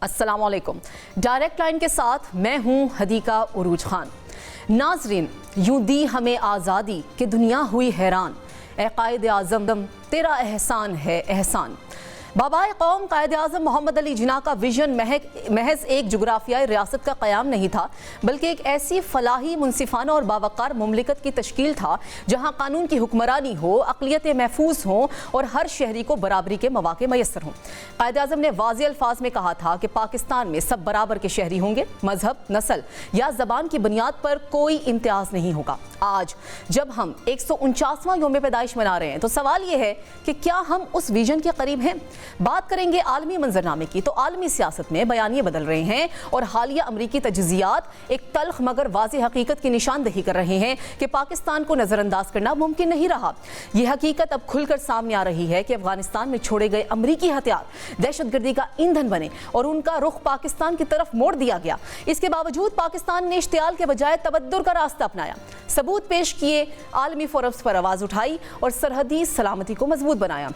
अस्सलामुअलैकुम। Direct line के साथ मैं हूं हदीका उरूज खान। नाजरीन, यूं दी हमें आज़ादी कि दुनिया हुई हैरान, ए कायद आज़म तेरा एहसान है एहसान। बाबाए कौम कायद आज़म मोहम्मद अली जिन्ना का विजन महज एक जुग्राफियाई रियासत का क़याम नहीं था, बल्कि एक ऐसी फलाही, मुनसिफाना और बावकार मुमलिकत की तश्कील था जहाँ कानून की हुक्मरानी हो, अक़लियतें महफूज हों और हर शहरी को बराबरी के मौक़े मैसर हों। कायद आज़म ने वाज़ेह अल्फाज में कहा था कि पाकिस्तान में सब बराबर के शहरी होंगे, मजहब, नस्ल या ज़बान की बुनियाद पर कोई इम्तियाज़ नहीं होगा। आज जब हम 149वां यौम पैदाइश मना रहे हैं तो सवाल ये है कि क्या हम उस विजन के करीब हैं? बात करेंगे आलमी मंजरनामे की, तो आलमी सियासत में बयानिए बदल रहे हैं और हालिया अमरीकी तजज़ियात एक तल्ख मगर वाज़ेह हकीकत की निशानदही कर रहे हैं कि पाकिस्तान को नज़रअंदाज करना मुमकिन नहीं रहा। यह हकीकत अब खुलकर सामने आ रही है कि अफगानिस्तान में छोड़े गए अमरीकी हथियार दहशतगर्दी का ईंधन बने और उनका रुख पाकिस्तान की तरफ मोड़ दिया गया। इसके बावजूद पाकिस्तान ने इश्तियाल के बजाय तबद्दुर का रास्ता अपनाया, सबूत पेश किए, आलमी फोरम्स पर आवाज़ उठाई और सरहदी सलामती को मजबूत बनाया।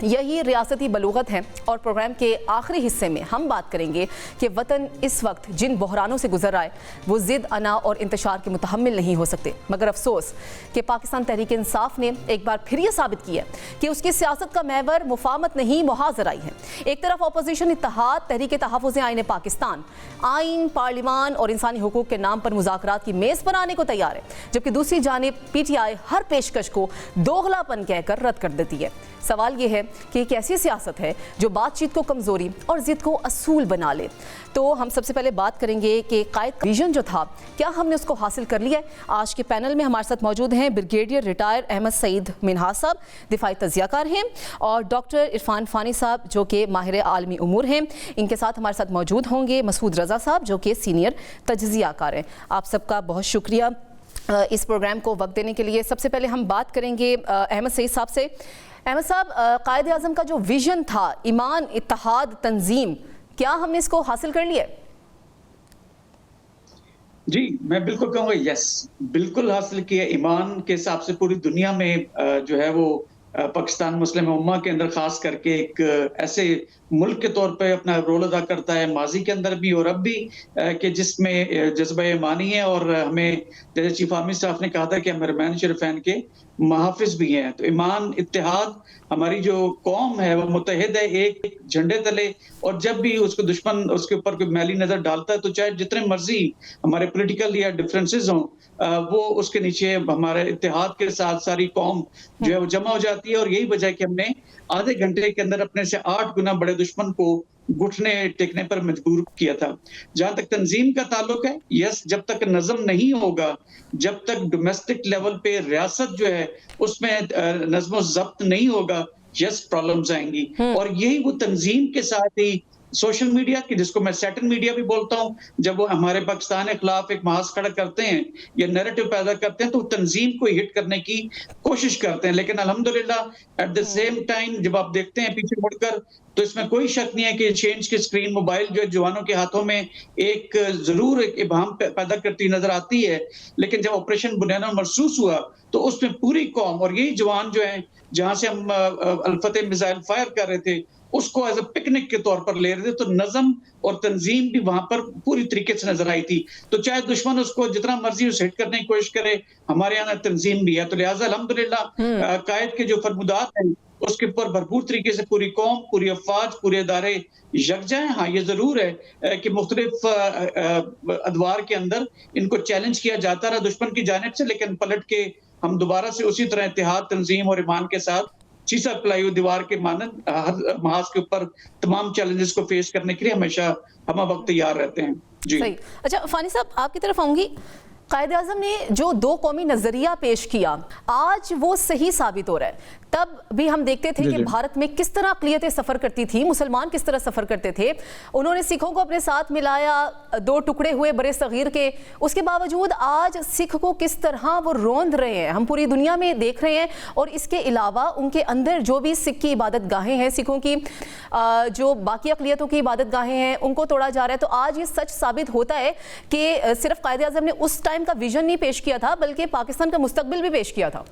यही रियासती बलूगत है और प्रोग्राम के आखिरी हिस्से में हम बात करेंगे कि वतन इस वक्त जिन बहरानों से गुजर रहा है वो ज़िद, अना और इंतशार के मुतहम्मिल नहीं हो सकते। मगर अफसोस कि पाकिस्तान तहरीक इंसाफ ने एक बार फिर ये साबित किया कि उसकी सियासत का महवर मुफाहमत नहीं, मुहाज़राई है। एक तरफ अपोजिशन इत्तेहाद तहरीक तहफ़्फ़ुज़ आईन पाकिस्तान आइन, पार्लिमान और इंसानी हुकूक के नाम पर मुज़ाकरात की मेज़ पर आने को तैयार है, जबकि दूसरी जानिब PTI हर पेशकश को दोगलापन कहकर रद्द कर देती है। सवाल ये है कि एक ऐसी सियासत है जो बातचीत को कमज़ोरी और ज़िद को असूल बना ले। तो हम सबसे पहले बात करेंगे कि कायद का विजन जो था, क्या हमने उसको हासिल कर लिया है? आज के पैनल में हमारे साथ मौजूद हैं ब्रिगेडियर रिटायर अहमद सईद मिनहास साहब, दिफाई तज़ियाकार हैं, और डॉक्टर इरफान फ़ानी साहब जो कि माहिर आलमी उमूर हैं। इनके साथ हमारे साथ मौजूद होंगे मसूद रज़ा साहब जो कि सीनियर तज़ियाकार हैं। आप सबका बहुत शुक्रिया इस प्रोग्राम को वक्त देने के लिए। सबसे पहले हम बात करेंगे अहमद सईद साहब से। अहमद साहब, कायद आज़म का जो विजन था, ईमान, इत्तेहाद, तंजीम, क्या हमने इसको हासिल कर लिया? जी, मैं बिल्कुल कहूँगा यस, बिल्कुल हासिल किया। ईमान के हिसाब से पूरी दुनिया में जो है वो पाकिस्तान मुस्लिम उम्मा के अंदर खास करके एक ऐसे मुल्क के तौर पे अपना रोल अदा करता है, माजी के अंदर भी और अब भी, कि जिसमें जज्बा ईमानी है। और हमें जैसे चीफ आर्मी स्टाफ ने कहा था कि हम रहमान शरीफैन के मुहाफिज भी हैं। तो ईमान, इत्तेहाद, हमारी जो कौम है वो मुत्तहिद है एक झंडे तले, और जब भी उसको दुश्मन उसके ऊपर कोई मैली नजर डालता है तो चाहे जितने मर्जी हमारे पॉलिटिकल या डिफरेंसेस हों, वो उसके नीचे हमारे इत्तेहाद के साथ सारी कौम जो है वो जमा हो जाती है। और यही वजह है कि हमने आधे घंटे के अंदर अपने से 8 गुना बड़े दुश्मन को घुटने टेकने पर मजबूर किया था। जहां तक तंजीम का ताल्लुक है, यस, जब तक नज़म नहीं होगा, जब तक डोमेस्टिक लेवल पे रियासत जो है उसमें नज़्म ज़ब्त नहीं होगा, यस, प्रॉब्लम्स आएंगी। और यही वो तंजीम के साथ ही सोशल मीडिया की, जिसको मैं सैटन मीडिया भी बोलता हूं, जब वो हमारे पाकिस्तान के खिलाफ एक महाज खड़ा करते हैं या नैरेटिव पैदा करते हैं तो तंजीम को हिट करने की कोशिश करते हैं। लेकिन अल्हम्दुलिल्लाह एट द सेम टाइम जब आप देखते हैं पीछे मुड़कर, तो इसमें कोई शक नहीं है कि चेंज की स्क्रीन मोबाइल जो जवानों के हाथों में एक जरूर एक इबाहम पैदा करती नजर आती है। लेकिन जब ऑपरेशन बुनियाना महसूस हुआ तो उसमें पूरी कौम और यही जवान जो है, जहां से हम अल-फतेह मिसाइल फायर कर रहे थे, उसको एज अ पिकनिक के तौर पर ले रहे थे, तो नज़म और तंजीम भी वहां पर पूरी तरीके से नजर आई थी। तो चाहे दुश्मन उसको जितना मर्जी उसे हिट करने की कोशिश करे, हमारे यहाँ तंजीम भी है। तो लिहाजा अल्हम्दुलिल्लाह कायद के जो फरमुदात हैं उसके ऊपर भरपूर तरीके से पूरी कौम, पूरी अफवाज, पूरे इदारे यकजा हैं। हाँ, ये जरूर है कि मुख्तलिफ अदवार के अंदर इनको चैलेंज किया जाता रहा दुश्मन की जानिब से, लेकिन पलट के हम दोबारा से उसी तरह इत्तेहाद, तंजीम और ईमान के साथ शीशा पिलाई हुई दीवार के मानद हर महाज के ऊपर तमाम चैलेंजेस को फेस करने के लिए हमेशा हम वक्त तैयार रहते हैं। जी सही। अच्छा फानी साहब, आपकी तरफ आऊंगी। कायद आज़म ने जो दो कौमी नज़रिया पेश किया, आज वो सही साबित हो रहा है। तब भी हम देखते थे कि भारत में किस तरह अक़लियतें सफ़र करती थी, मुसलमान किस तरह सफ़र करते थे। उन्होंने सिखों को अपने साथ मिलाया, 2 टुकड़े हुए बड़े सग़ीर के। उसके बावजूद आज सिख को किस तरह वो रोंद रहे हैं, हम पूरी दुनिया में देख रहे हैं। और इसके अलावा उनके अंदर जो भी सिख की इबादत गाहें हैं, सिखों की जो बाकी अक़लियतों की इबादत गाहें हैं, उनको तोड़ा जा रहा है। तो आज ये सच साबित होता है कि सिर्फ कायद आज़म ने उस टाइम का विजन नहीं पेश किया था, बल्कि पाकिस्तान का मुस्तकबिल भी पेश किया था।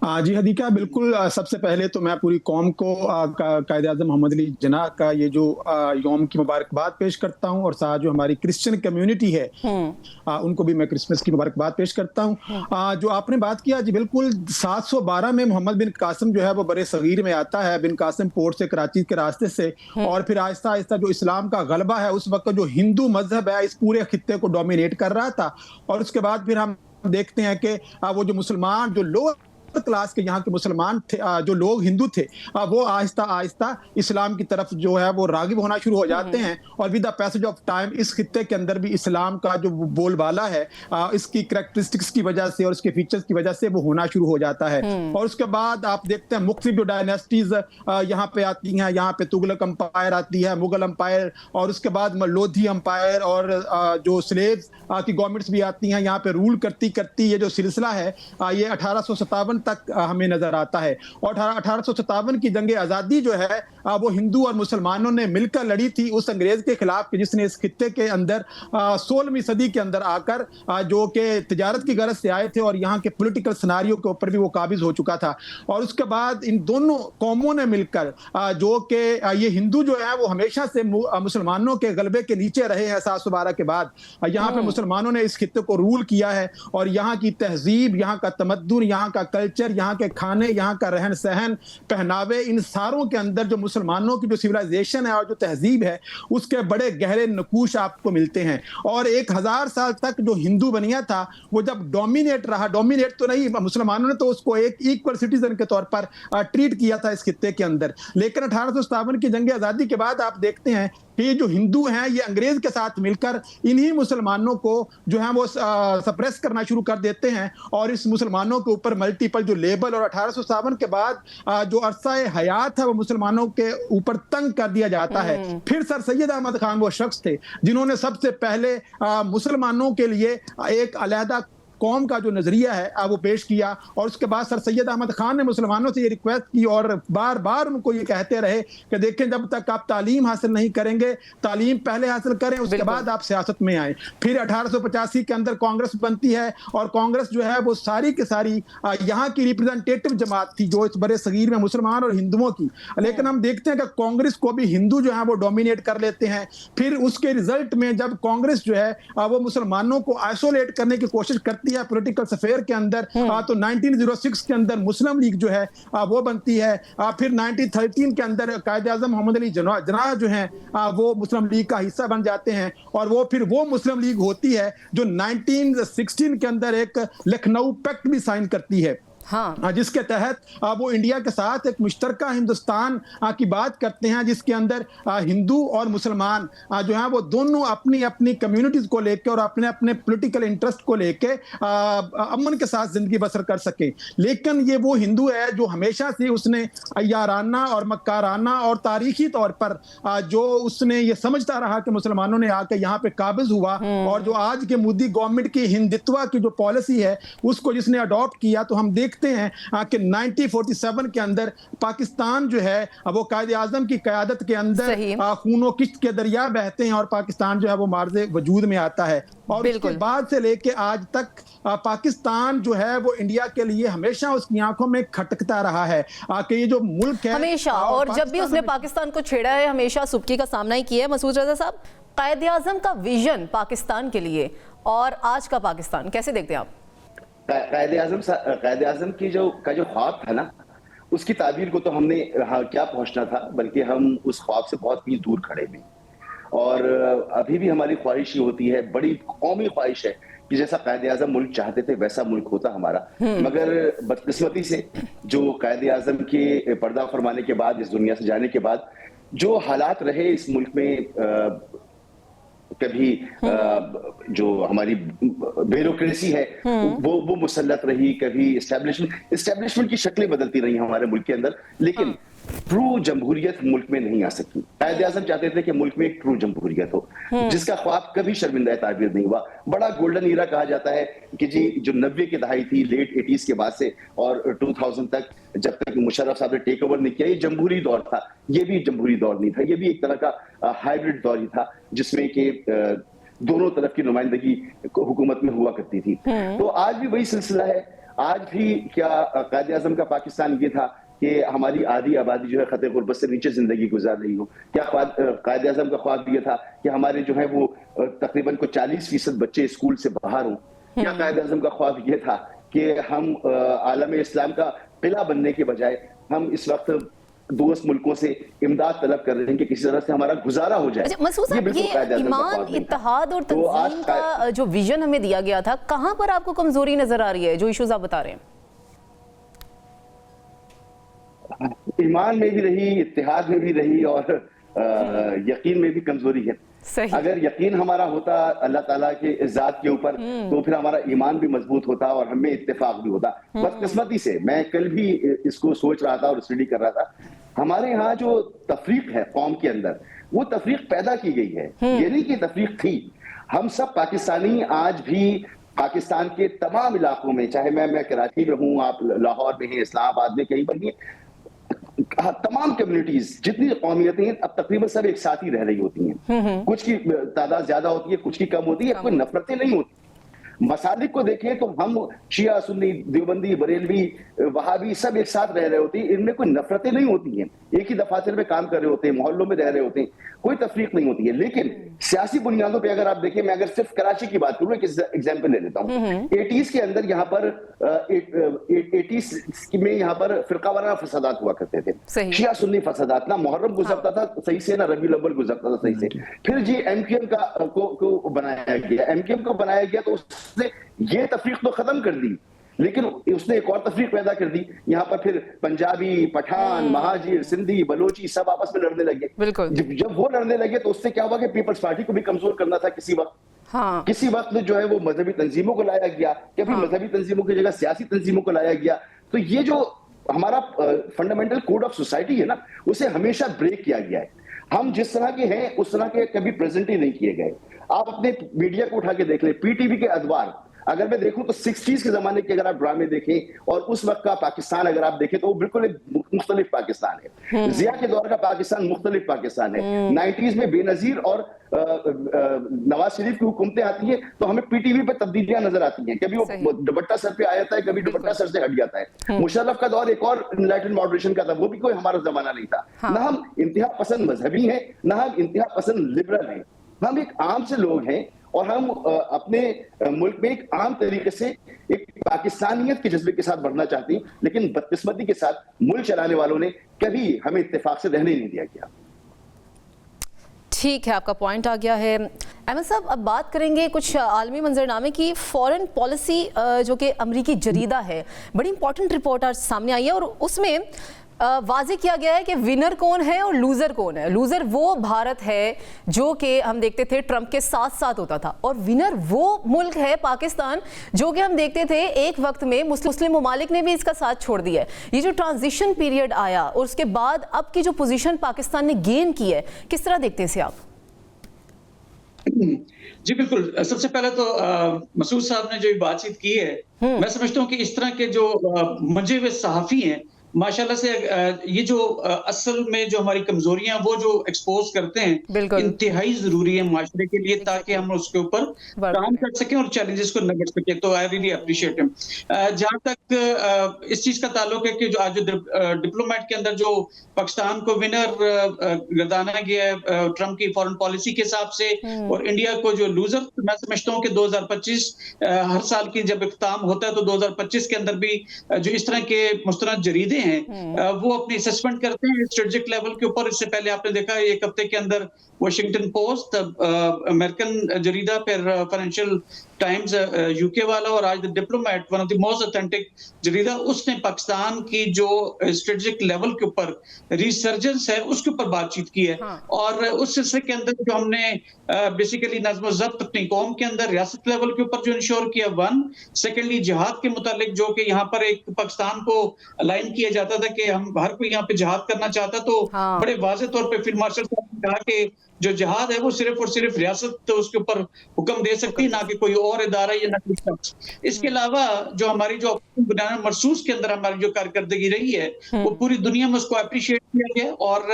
जी हदीका, बिल्कुल। सबसे पहले तो मैं पूरी कौम को कायद-ए-आज़म मोहम्मद अली जिन्नाह का ये जो यौम की मुबारकबाद पेश करता हूँ, और साथ जो हमारी क्रिश्चियन कम्युनिटी है उनको भी मैं क्रिसमस की मुबारकबाद पेश करता हूँ। जो आपने बात किया, जी बिल्कुल, 712 में मोहम्मद बिन कासिम जो है वो बरे सगीर में आता है, बिन कासिम पोर्ट से, कराची के रास्ते से, और फिर आहिस्ता आहिस्ता जो इस्लाम का गलबा है, उस वक्त जो हिंदू मजहब है इस पूरे खित्ते को डोमिनेट कर रहा था। और उसके बाद फिर हम देखते हैं कि वो जो मुसलमान, जो लोअर क्लास के यहाँ के मुसलमान थे, जो लोग हिंदू थे, वो आहिस्ता आहिस्ता इस्लाम की तरफ जो है वो रागिब होना शुरू हो जाते हैं। और with the passage of time इस खित्ते के अंदर भी इस्लाम का जो बोलबाला है इसकी करैक्टरिस्टिक्स की वजह से और इसके फीचर्स की वजह से वो होना शुरू हो जाता है। और उसके बाद आप देखते हैं मुख्तलिफ जो डायनेस्टीज यहाँ पे आती हैं, यहाँ पे तुगलक अंपायर आती है, मुगल अंपायर, और उसके बाद लोधी अंपायर, और जो स्लेव्स की गवर्नमेंट्स भी आती हैं, यहाँ पे रूल करती करती ये जो सिलसिला है ये 1857 तक हमें नजर आता है। और 1857 की जंग आजादी जो है वो हिंदू और मुसलमानों ने मिलकर लड़ी थी उस अंग्रेज के खिलाफ, जिसने इस खित्ते के अंदर 16वीं सदी के अंदर आकर जो कि तिजारत की गरज से आए थे, और यहाँ के पॉलिटिकल सिनारियो के ऊपर भी वो काबिज हो चुका था। और उसके बाद इन दोनों कौमों ने मिलकर जो कि ये हिंदू जो है वो हमेशा से मुसलमानों के गलबे के नीचे रहे हैं। 712 के बाद यहाँ पे मुसलमानों ने इस खित्ते को रूल किया है, और यहाँ की तहजीब, यहाँ का तमद्दुन, यहाँ का कल्चर, यहाँ के खाने, यहाँ का रहन सहन, पहनावे, इन सारों के अंदर जो मुसलमानों की जो सिविलाइजेशन है और जो तहजीब है उसके बड़े गहरे नकूश आपको मिलते हैं। और 1000 साल तक जो हिंदू बनिया था वो जब डोमिनेट रहा, डोमिनेट तो नहीं, मुसलमानों ने तो उसको एक इक्वल सिटीजन के तौर पर ट्रीट किया था इस खित्ते के अंदर। लेकिन 1857 की जंग आजादी के बाद आप देखते हैं कि ये जो हिंदू हैं ये अंग्रेज के साथ मिलकर इन्हीं मुसलमानों को जो है वो सप्रेस करना शुरू कर देते हैं, और इस मुसलमानों के ऊपर मल्टीपल जो लेबल, और 1857 के बाद जो अरसा हयात है वो मुसलमानों के ऊपर तंग कर दिया जाता है। फिर सर सैयद अहमद खान वो शख्स थे जिन्होंने सबसे पहले मुसलमानों के लिए एक अलहदा कौम का जो नजरिया है वो पेश किया। और उसके बाद सर सैयद अहमद खान ने मुसलमानों से ये रिक्वेस्ट की और बार बार उनको ये कहते रहे कि देखें, जब तक आप तालीम हासिल नहीं करेंगे, तालीम पहले हासिल करें, उसके बाद आप सियासत में आए। फिर 1885 के अंदर कांग्रेस बनती है, और कांग्रेस जो है वो सारी की सारी यहाँ की रिप्रेजेंटेटिव जमात थी जो इस बड़े सगीर में मुसलमान और हिंदुओं की। लेकिन हम देखते हैं कि कांग्रेस को भी हिंदू जो है वो डोमिनेट कर लेते हैं। फिर उसके रिजल्ट में जब कांग्रेस जो है वो मुसलमानों को आइसोलेट करने की कोशिश करती है पॉलिटिकल सफेयर के अंदर, तो 1906 के अंदर मुस्लिम लीग जो है वो बनती है। फिर 1913 के अंदर कायद-ए-आज़म मोहम्मद अली जिन्नाह जो है वो मुस्लिम लीग का हिस्सा बन जाते हैं, और वो फिर वो मुस्लिम लीग होती है जो 1916 के अंदर एक लखनऊ पैक्ट भी साइन करती है, जिसके तहत वो इंडिया के साथ एक मुश्तरका हिंदुस्तान की बात करते हैं, जिसके अंदर हिंदू और मुसलमान जो है वो दोनों अपनी अपनी कम्युनिटीज को लेकर और अपने अपने पॉलिटिकल इंटरेस्ट को लेकर अमन के साथ जिंदगी बसर कर सके। लेकिन ये वो हिंदू है जो हमेशा से उसने अय्याराना और मक्काराना और तारीखी तौर पर जो उसने ये समझता रहा कि मुसलमानों ने आकर यहाँ पे काबिज हुआ, और जो आज के मोदी गवर्नमेंट की हिंदुत्व की जो पॉलिसी है उसको जिसने अडॉप्ट किया, तो हम देखते हैं कि 1947 के अंदर पाकिस्तान जो है वो कायद-ए-आज़म की क़यादत के अंदर खूनो किश्त के दरिया बहते हैं, और पाकिस्तान जो है वो मार्ज़े वजूद में आता है। और उसके बाद से लेके आज तक पाकिस्तान जो है वो इंडिया के लिए हमेशा उसकी आंखों में खटकता रहा है कि ये जो मुल्क है हमेशा, और जब भी उसने पाकिस्तान को छेड़ा है हमेशा सुबकी का सामना ही किया है। मसूद रज़ा साहब, कायद-ए-आज़म का विजन पाकिस्तान के लिए और आज का पाकिस्तान कैसे देखते हैं आप? कायद-ए-आज़म की जो ख्वाब था ना, उसकी ताबीर को तो हमने क्या पहुंचना था, बल्कि हम उस ख्वाब से बहुत मील दूर खड़े हैं। और अभी भी हमारी ख्वाहिश ही होती है, बड़ी कौमी ख्वाहिश है कि जैसा कायद-ए-आज़म मुल्क चाहते थे वैसा मुल्क होता हमारा। मगर बदकिस्मती से जो कायद-ए-आज़म के पर्दा फरमाने के बाद, इस दुनिया से जाने के बाद जो हालात रहे इस मुल्क में, कभी जो हमारी ब्यूरोक्रेसी है वो मुसल्लत रही, कभी इस्टेब्लिशमेंट की शक्लें बदलती रही हमारे मुल्क के अंदर, लेकिन ट्रू जमहूरियत मुल्क में नहीं आ सकती। कायद-ए-आज़म चाहते थे कि मुल्क में एक ट्रू जमहूरियत हो, जिसका ख्वाब कभी शर्मिंदा ताबीर नहीं हुआ। बड़ा गोल्डन ईरा कहा जाता है कि जी जो 90 की दहाई थी, लेट 80s के बाद से और 2000 तक, जब तक मुशर्रफ साहब ने टेक ओवर नहीं किया, ये जमहूरी दौर था। ये भी जमहूरी दौर नहीं था, ये भी एक तरह का हाइब्रिड दौर ही था, जिसमें कि दोनों तरफ की नुमाइंदगी हुकूमत में हुआ करती थी। तो आज भी वही सिलसिला है। आज भी क्या कायदे आजम का पाकिस्तान ये था कि हमारी आधी आबादी जो है खतरे गुर्बत से नीचे जिंदगी गुजार रही हो? क्या कायदे आजम का ख्वाब ये था कि हमारे जो है वो तकरीबन को 40% बच्चे स्कूल से बाहर हों? क्या कायदे आजम का ख्वाब ये था कि हम आलम इस्लाम का किला बनने के बजाय हम इस वक्त दोस्त मुल्कों से इमदाद तलब कर रहे हैं कि किसी तरह से हमारा गुजारा हो जाए? अच्छा मसूद साहब, ये ईमान, इत्तेहाद और तंजीम का जो विजन हमें दिया गया था, कहां पर आपको कमजोरी नजर आ रही है जो इश्यूज आप बता रहे हैं? ईमान में भी रही, इत्तेहाद में भी रही और यकीन में भी कमजोरी है। सही। अगर यकीन हमारा होता अल्लाह ताला के ज़ात के ऊपर तो फिर हमारा ईमान भी मजबूत होता और हमें इत्तेफाक भी होता। बदकिस्मती से मैं कल भी इसको सोच रहा था और स्टडी कर रहा था, हमारे यहाँ जो तफरीक है कौम के अंदर, वो तफरीक पैदा की गई है, ये नहीं कि तफरीक थी। हम सब पाकिस्तानी आज भी पाकिस्तान के तमाम इलाकों में, चाहे मैं कराची में हूँ, आप लाहौर में हैं, इस्लामाबाद में, कहीं पर भी, तमाम कम्युनिटीज जितनी कौमियतें हैं अब तकरीबन सब एक साथ ही रह रही होती हैं। कुछ की तादाद ज्यादा होती है, कुछ की कम होती है, कोई नफरतें नहीं होती। मसालिक को देखें तो हम शिया, सुन्नी, देवबंदी, बरेलवी, वहाबी सब एक साथ रह रहे होते हैं, इनमें कोई नफरतें नहीं होती हैं, एक ही दफातर में काम कर रहे होते हैं, मोहल्लों में रह रहे होते हैं, कोई तफरीक नहीं होती है। लेकिन सियासी बुनियादों पे अगर आप देखें, मैं अगर सिर्फ कराची की बात करूं, एक एग्जाम्पल ले लेता हूं। 80s के अंदर यहाँ पर 80s में यहाँ पर फिरकावाराना फसादात हुआ करते थे, शिया सुन्नी फसादात, ना मुहर्रम गुजरता था सही से, ना रबीउल अव्वल गुजरता था सही से। फिर जी एमक्यूएम को बनाया गया, एमक्यूएम को बनाया गया तो उसने ये तफरीक तो खत्म कर दी, लेकिन उसने एक और तफरीक पैदा कर दी। यहाँ पर फिर पंजाबी, पठान, महाजिर, सिंधी, बलोची सब आपस में लड़ने लगे। जब वो लड़ने लगे तो उससे क्या हुआ कि पीपल्स पार्टी को भी कमजोर करना था किसी वक्त। हाँ। किसी वक्त जो है वो मजहबी तंजीमों को लाया गया, या फिर मजहबी तंजीमों की जगह सियासी तंजीमों को लाया गया। तो ये जो हमारा फंडामेंटल कोड ऑफ सोसाइटी है ना, उसे हमेशा ब्रेक किया गया है। हम जिस तरह के हैं उस तरह के कभी प्रेजेंट ही नहीं किए गए। आप अपने मीडिया को उठा के देख ले, पीटीवी के अखबार अगर मैं देखूं तो 60s के जमाने के अगर आप ड्रामे देखें और उस वक्त का पाकिस्तान अगर आप देखें तो वो बिल्कुल एक मुख्तलिफ पाकिस्तान है। जिया के दौर का पाकिस्तान मुख्तलिफ पाकिस्तान है। 90s में बेनजीर और नवाज शरीफ की हुकूमतें आती है तो हमें पीटीवी पे तब्दीलियां नजर आती हैं, कभी वो दुपट्टा सर पे आ जाता है, कभी दुपट्टा सर से हट जाता है। मुशर्रफ का दौर एक और इनलाइटेड मॉडरेशन का था, वो भी कोई हमारा जमाना नहीं था। ना हम इंतहा पसंद मजहबी हैं, ना हम इंतहा पसंद लिबरल हैं, हम एक आम से लोग हैं और हम अपने मुल्क में एक आम तरीके से एक पाकिस्तानियत के जज्बे के साथ बढ़ना चाहते हैं। लेकिन बदकिस्मती के साथ मुल्क चलाने वालों ने कभी हमें इत्तेफाक से रहने नहीं दिया गया। ठीक है, आपका पॉइंट आ गया है। अहमद साहब, अब बात करेंगे कुछ आलमी मंजरनामे की। फॉरेन पॉलिसी जो कि अमरीकी जरीदा है, बड़ी इंपॉर्टेंट रिपोर्ट आज सामने आई है और उसमें वाज़ेह किया गया है कि विनर कौन है और लूज़र कौन है। लूज़र वो भारत है जो कि हम देखते थे ट्रंप के साथ साथ होता था, और विनर वो मुल्क है पाकिस्तान जो कि हम देखते थे एक वक्त में मुस्लिम ममालिक ने भी इसका साथ छोड़ दिया है। ये जो ट्रांजिशन पीरियड आया और उसके बाद अब की जो पोजीशन पाकिस्तान ने गेन की है, किस तरह देखते हैं इसे आप? जी बिल्कुल, सबसे पहले तो मसूद साहब ने जो बातचीत की है, मैं समझता हूँ कि इस तरह के जो मंजे हुए सहाफ़ी हैं माशाल्लाह से, ये जो असल में जो हमारी कमजोरियां वो जो एक्सपोज करते हैं, इंतहाई जरूरी है माशरे के लिए, ताकि हम उसके ऊपर काम कर सकें और चैलेंजेस को निपट सकें। तो आई रियली अप्रिशिएट हिम। जहां तक इस चीज का ताल्लुक है कि जो आज डिप्लोमेट के अंदर जो पाकिस्तान को विनर गर्दाना गया है ट्रंप की फॉरेन पॉलिसी के हिसाब से, और इंडिया को जो लूजर, मैं समझता हूँ कि 2025 हर साल की जब इख्तिताम होता है तो 2025 के अंदर भी जो इस तरह के मुस्तरद जरीदे हैं वो अपनी असेसमेंट करते हैं स्ट्रेटेजिक लेवल के ऊपर। इससे पहले आपने देखा एक हफ्ते के अंदर वॉशिंगटन पोस्ट, अमेरिकन जरीदा, फिर फाइनेंशियल टाइम्स यूके वाला, और आज the diplomat, one of the most authentic जरीदा, उसने पाकिस्तान की जो स्ट्रेटेजिक लेवल के ऊपर रिसर्जेंस है उसके ऊपर बातचीत की है। और उस सिलसिले के अंदर जो हमने बेसिकली नज़्म ज़ब्त अपनी कौम के अंदर रियासत लेवल के ऊपर जो इंश्योर किया, वन, सेकेंडली जिहाद के मुतालिक जो कि यहाँ पर एक पाकिस्तान को अलाइन किया जाता था कि हम हर कोई यहाँ पे जिहाद करना चाहता, तो बड़े वाज़ेह तौर पे फील्ड मार्शल साहब कहा कि जो जिहाद है वो सिर्फ और सिर्फ रियासत तो उसके ऊपर हुक्म दे सकती है, ना कि कोई और इदारा या ना कोई शख्स। इसके अलावा जो हमारी जो बुनियाद मरसूस के अंदर हमारी जो कारकर्दगी रही है वो पूरी दुनिया में उसको अप्रिशिएट किया गया, और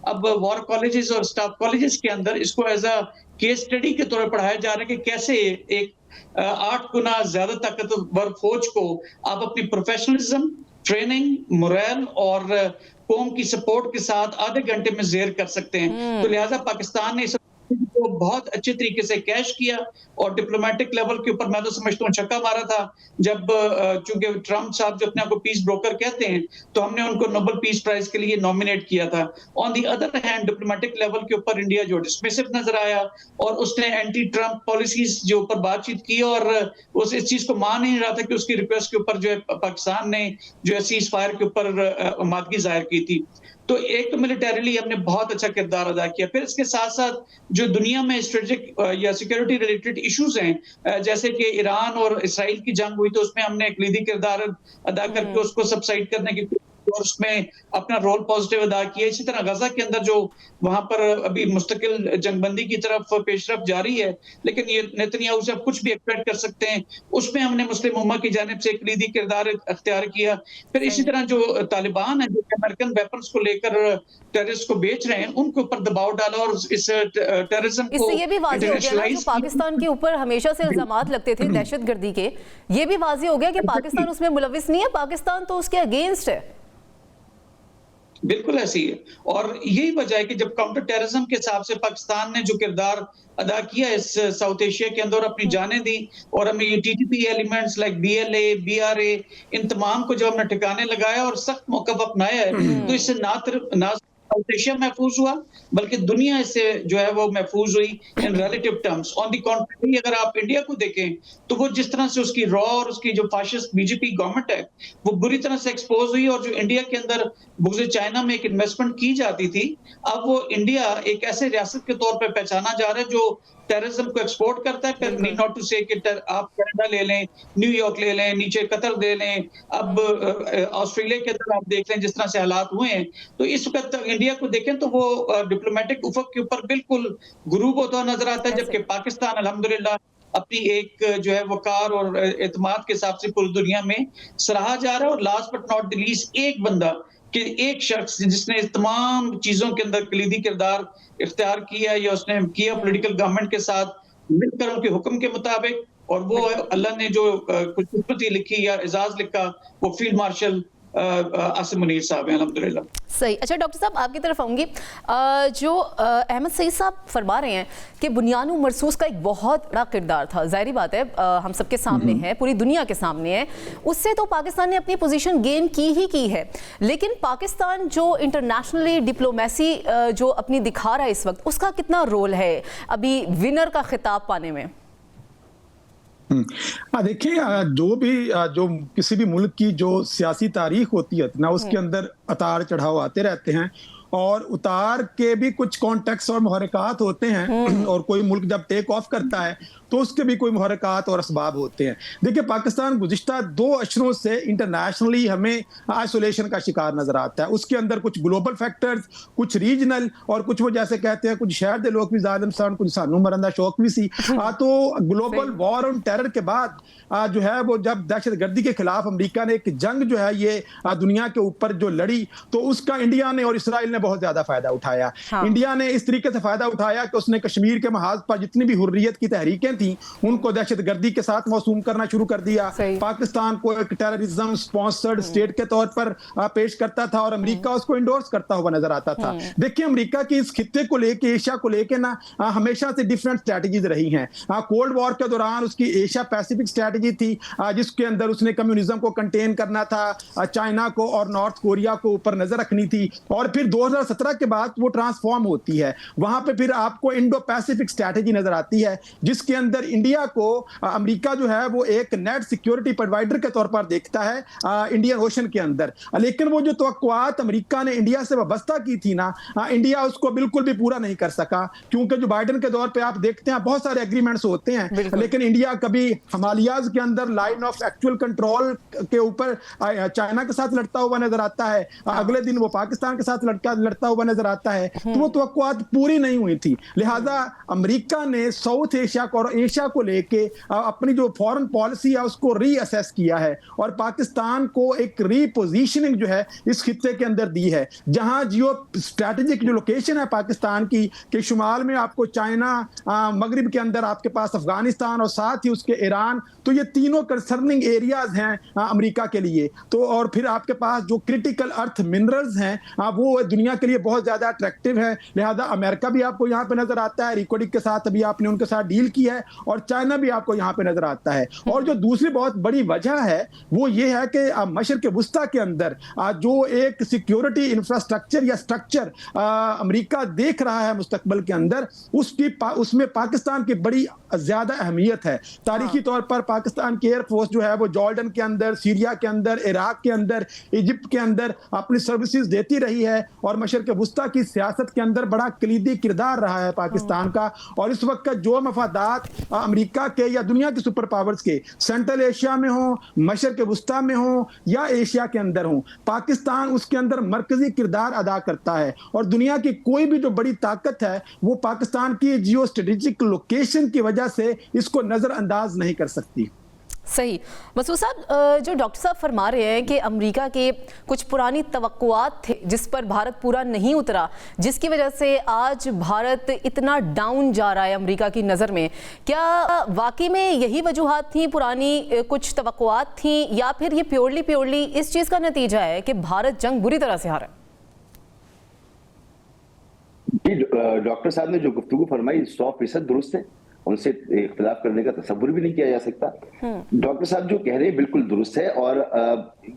अब वॉर कॉलेजेस और स्टाफ कॉलेजेस के अंदर इसको एज अ केस स्टडी के तौर पर पढ़ाया जा रहा है कि कैसे एक 8 गुना ज्यादा ताकतवर फौज को आप अपनी प्रोफेशनलिज्म, ट्रेनिंग, मोरल और कौम की सपोर्ट के साथ आधे घंटे में ज़ेर कर सकते हैं। तो लिहाजा पाकिस्तान ने इस को बहुत अच्छे तरीके से कैश किया, और डिप्लोमेटिक लेवल के ऊपर मैं तो समझता हूँ छक्का मारा था जब चूंकि ट्रम्प साहब जो अपने आप को पीस ब्रोकर कहते हैं, तो हमने उनको नोबेल पीस प्राइज के लिए नॉमिनेट किया था। On the other hand diplomatic level के ऊपर इंडिया जो डिसमिसिव नजर आया, और उसने एंटी ट्रम्प पॉलिसीज जो ऊपर बातचीत की, और उस इस चीज को मान नहीं रहा था कि उसकी रिक्वेस्ट के ऊपर जो है पाकिस्तान ने जो है सीज फायर के ऊपर आमादगी जाहिर की थी। तो एक तो मिलिटरीली हमने बहुत अच्छा किरदार अदा किया। फिर इसके साथ साथ जो दुनिया में स्ट्रेटेजिक या सिक्योरिटी रिलेटेड इश्यूज हैं, जैसे कि ईरान और इसराइल की जंग हुई, तो उसमें हमने एक लीडी किरदार अदा करके उसको सबसाइड करने की और उसमें अपना रोल पॉजिटिव अदा किया। इसी तरह गजा के अंदर जो वहां पर अभी मुस्तकिल जंगबंदी की तरफ पेशरफ जारी है, लेकिन ये नेतन्याहू से आप कुछ भी एक्सपेक्ट कर सकते हैं, उसमें हमने मुस्लिम उम्मा की जानिब से एक लीदी किरदार अख्तियार किया। फिर इसी तरह जो तालिबान है जो अमेरिकन वेपन्स को लेकर टेररिस्ट को बेच रहे हैं, उनके ऊपर दबाव डाला, और इस टेररिज्म को इससे ये भी वाज़ेह हो गया ना, जो पाकिस्तान के ऊपर हमेशा से इल्जामात लगते थे दहशतगर्दी के, ये भी वाज़ेह हो गया कि पाकिस्तान उसमें मुलविस नहीं है, पाकिस्तान तो उसके अगेंस्ट है। बिल्कुल ऐसी है, और यही वजह है कि जब काउंटर टेररिज्म के हिसाब से पाकिस्तान ने जो किरदार अदा किया इस साउथ एशिया के अंदर, अपनी जानें दी, और हमें ये TTP elements like BLA, BRA, इन तमाम को जब हमने ठिकाने लगाया और सख्त मौक़िफ़ अपनाया है, तो इससे ना साउथ एशिया महफूज हुआ, बल्कि दुनिया इससे जो है वो महफूज हुई इन रिलेटिव टर्म्स। ऑन दी कॉन्ट्री अगर आप इंडिया को देखें, तो वो जिस तरह से उसकी रॉ और उसकी जो फाशिस्ट बीजेपी गवर्नमेंट है वो बुरी तरह से एक्सपोज हुई, और जो इंडिया के अंदर बुग़्ज़ चाइना में एक इन्वेस्टमेंट की जाती थी, अब वो इंडिया एक ऐसे रियासत के तौर पर पहचाना जा रहा है जो टेररिज्म को एक्सपोर्ट करता है। नीड नॉट टू से कि आप कनाडा ले लें, न्यूयॉर्क ले लें, नीचे कतर ले लें, अब ऑस्ट्रेलिया के अंदर आप देख लें जिस तरह से हालात हुए हैं, तो इस वक्त इंडिया को देखें तो वो डिप्लोमेटिक उफक के ऊपर बिल्कुल गुरूब होता नजर आता है, जबकि पाकिस्तान अल्हम्दुलिल्लाह अपनी एक जो है वकार और एतमाद के हिसाब से पूरी दुनिया में सराहा जा रहा है। और last but not the least, एक बंदा कि एक शख्स जिसने तमाम चीजों के अंदर कलीदी किरदार इख्तियार किया या उसने किया पॉलिटिकल गवर्नमेंट के साथ मिलकर उनके हुक्म के मुताबिक, और वो अल्लाह ने जो कुछ खुशबती लिखी या एजाज लिखा, वो फील्ड मार्शल आसिम मुनीर साहब हैं अल्हम्दुलिल्लाह। सही। अच्छा डॉक्टर साहब आपकी तरफ आऊँगी, जो अहमद सईद साहब फरमा रहे हैं कि बुनियाद मरसूस का एक बहुत बड़ा किरदार था, ज़ाहिर बात है हम सबके सामने है, पूरी दुनिया के सामने है, उससे तो पाकिस्तान ने अपनी पोजीशन गेन की है, लेकिन पाकिस्तान जो इंटरनेशनली डिप्लोमेसी जो अपनी दिखा रहा है इस वक्त, उसका कितना रोल है अभी विनर का खिताब पाने में? देखिए, जो किसी भी मुल्क की जो सियासी तारीख होती है ना, उसके अंदर उतार चढ़ाव आते रहते हैं, और उतार के भी कुछ कॉन्टेक्स्ट और मुहर्रिकात होते हैं, और कोई मुल्क जब टेक ऑफ करता है तो उसके भी कोई मुहर्रिकात और असबाब होते हैं। देखिए, पाकिस्तान गुज़िश्ता 2 अशरों से इंटरनेशनली हमें आइसोलेशन का शिकार नजर आता है। उसके अंदर कुछ ग्लोबल फैक्टर्स, कुछ रीजनल, और कुछ वो जैसे कहते हैं कुछ शहर दे लोग भी जालिम सन, कुछ सानू मरंदा शौक भी सी। तो ग्लोबल वॉर ऑन टेरर के बाद जो है वो जब दहशतगर्दी के खिलाफ अमेरिका ने एक जंग जो है ये दुनिया के ऊपर जो लड़ी, तो उसका इंडिया ने और इसराइल ने बहुत ज्यादा फायदा उठाया। इंडिया ने इस तरीके से फायदा उठाया कि उसने कश्मीर के महाज पर जितनी भी हुर्रियत की तहरीकें थी उनको दहशतगर्दी के साथ मौसूम करना शुरू कर दिया। पाकिस्तान को एक टेररिज्म स्पॉन्सर्ड स्टेट के तौर पर पेश करता था, और अमेरिका उसको इंडोर्स करता हुआ नजर आता था। देखिए, अमेरिका की इस खित्ते को लेके, एशिया को लेके ना हमेशा से डिफरेंट स्ट्रैटेजीज रही हैं। कोल्ड वॉर के दौरान उसकी एशिया पैसिफिक स्ट्रैटेजी थी, जिसके अंदर उसने कम्युनिज्म को कंटेन करना था, चाइना को और नॉर्थ कोरिया को ऊपर नजर रखनी थी, और फिर 2017 के बाद वो ट्रांसफॉर्म होती है। वहां पे फिर आपको इंडो पैसिफिक स्ट्रैटेजी नजर आती है, जिसके अंदर इंडिया को अमेरिका जो है वो एक नेट सिक्योरिटी प्रोवाइडर के तौर पर देखता है इंडियन ओशन के अंदर। लेकिन वो जो तवक्कुआत अमेरिका ने इंडिया से वाबस्ता की थी ना, इंडिया उसको बिल्कुल भी पूरा नहीं कर सका, क्योंकि जो बाइडेन के दौर पे आप देखते हैं बहुत सारे एग्रीमेंट्स होते हैं, लेकिन इंडिया कभी हिमालयाज के अंदर लाइन ऑफ एक्चुअल कंट्रोल के ऊपर चाइना के साथ लड़ता हुआ नजर आता है, अगले दिन वो पाकिस्तान के साथ साथ लड़ता हुआ नजर आता है, तो वो तवक्कुआत पूरी नहीं हुई थी। लिहाजा अमेरिका ने साउथ एशिया को और एशिया को लेके अपनी जो फॉरेन पॉलिसी है उसको रीअसेस किया है और पाकिस्तान को एक रीपोजिशनिंग जो है इस खित्ते के अंदर दी है, जहां जियो स्ट्रैटेजिक जो लोकेशन है पाकिस्तान की के शुमाल में आपको चाइना, मगरिब के अंदर आपके पास अफगानिस्तान और साथ ही उसके ईरान, तो ये तीनों कंसर्निंग एरियाज हैं अमेरिका के लिए। तो और फिर आपके पास जो क्रिटिकल अर्थ मिनरल्स हैं वो दुनिया के लिए बहुत ज्यादा अट्रैक्टिव है। लिहाजा अमेरिका भी आपको यहाँ पे नजर आता है, रिकोडिक के साथ अभी आपने उनके साथ डील की है, और चाइना भी आपको यहाँ पे नजर आता है। और जो दूसरी बहुत बड़ी वजह है वो ये है कि मशरिक़ वुस्ता के अंदर जो एक सिक्योरिटी इंफ्रास्ट्रक्चर या स्ट्रक्चर अमेरिका देख रहा है मुस्तकबल के अंदर, उसमें पाकिस्तान की बड़ी ज्यादा अहमियत है। तारीखी तौर पर पाकिस्तान की एयरफोर्स जो है वो जॉर्डन के अंदर, सीरिया के अंदर, इराक के अंदर, इजिप्ट के अंदर अपनी सर्विसेज देती रही है और मशरिक़ वुस्ता की सियासत के अंदर बड़ा कलीदी किरदार रहा है पाकिस्तान का। और इस वक्त का जो मफादात अमेरिका के या दुनिया के सुपर पावर्स के सेंट्रल एशिया में हो, मशरिक़ वुस्ता में हो या एशिया के अंदर हो, पाकिस्तान उसके अंदर मरकजी किरदार अदा करता है। और दुनिया की कोई भी जो बड़ी ताकत है वो पाकिस्तान की जियो स्ट्रेटेजिक लोकेशन की वजह से इसको नजरअंदाज नहीं कर सकती। सही। मसूद साहब, जो डॉक्टर साहब फरमा रहे हैं कि अमेरिका के कुछ पुरानी तवक्कुआत थे जिस पर भारत पूरा नहीं उतरा, जिसकी वजह से आज भारत इतना डाउन जा रहा है अमेरिका की नज़र में, क्या वाकई में यही वजूहात थी, पुरानी कुछ तवक्कुआत थी, या फिर ये प्योरली इस चीज़ का नतीजा है कि भारत जंग बुरी तरह से हारा? डॉक्टर साहब ने जो गुफ्तगू फरमाई 100% दुरुस्त है, उनसे इख्तिलाफ करने का तसव्वुर भी नहीं किया जा सकता। डॉक्टर साहब जो कह रहे हैं बिल्कुल दुरुस्त है, और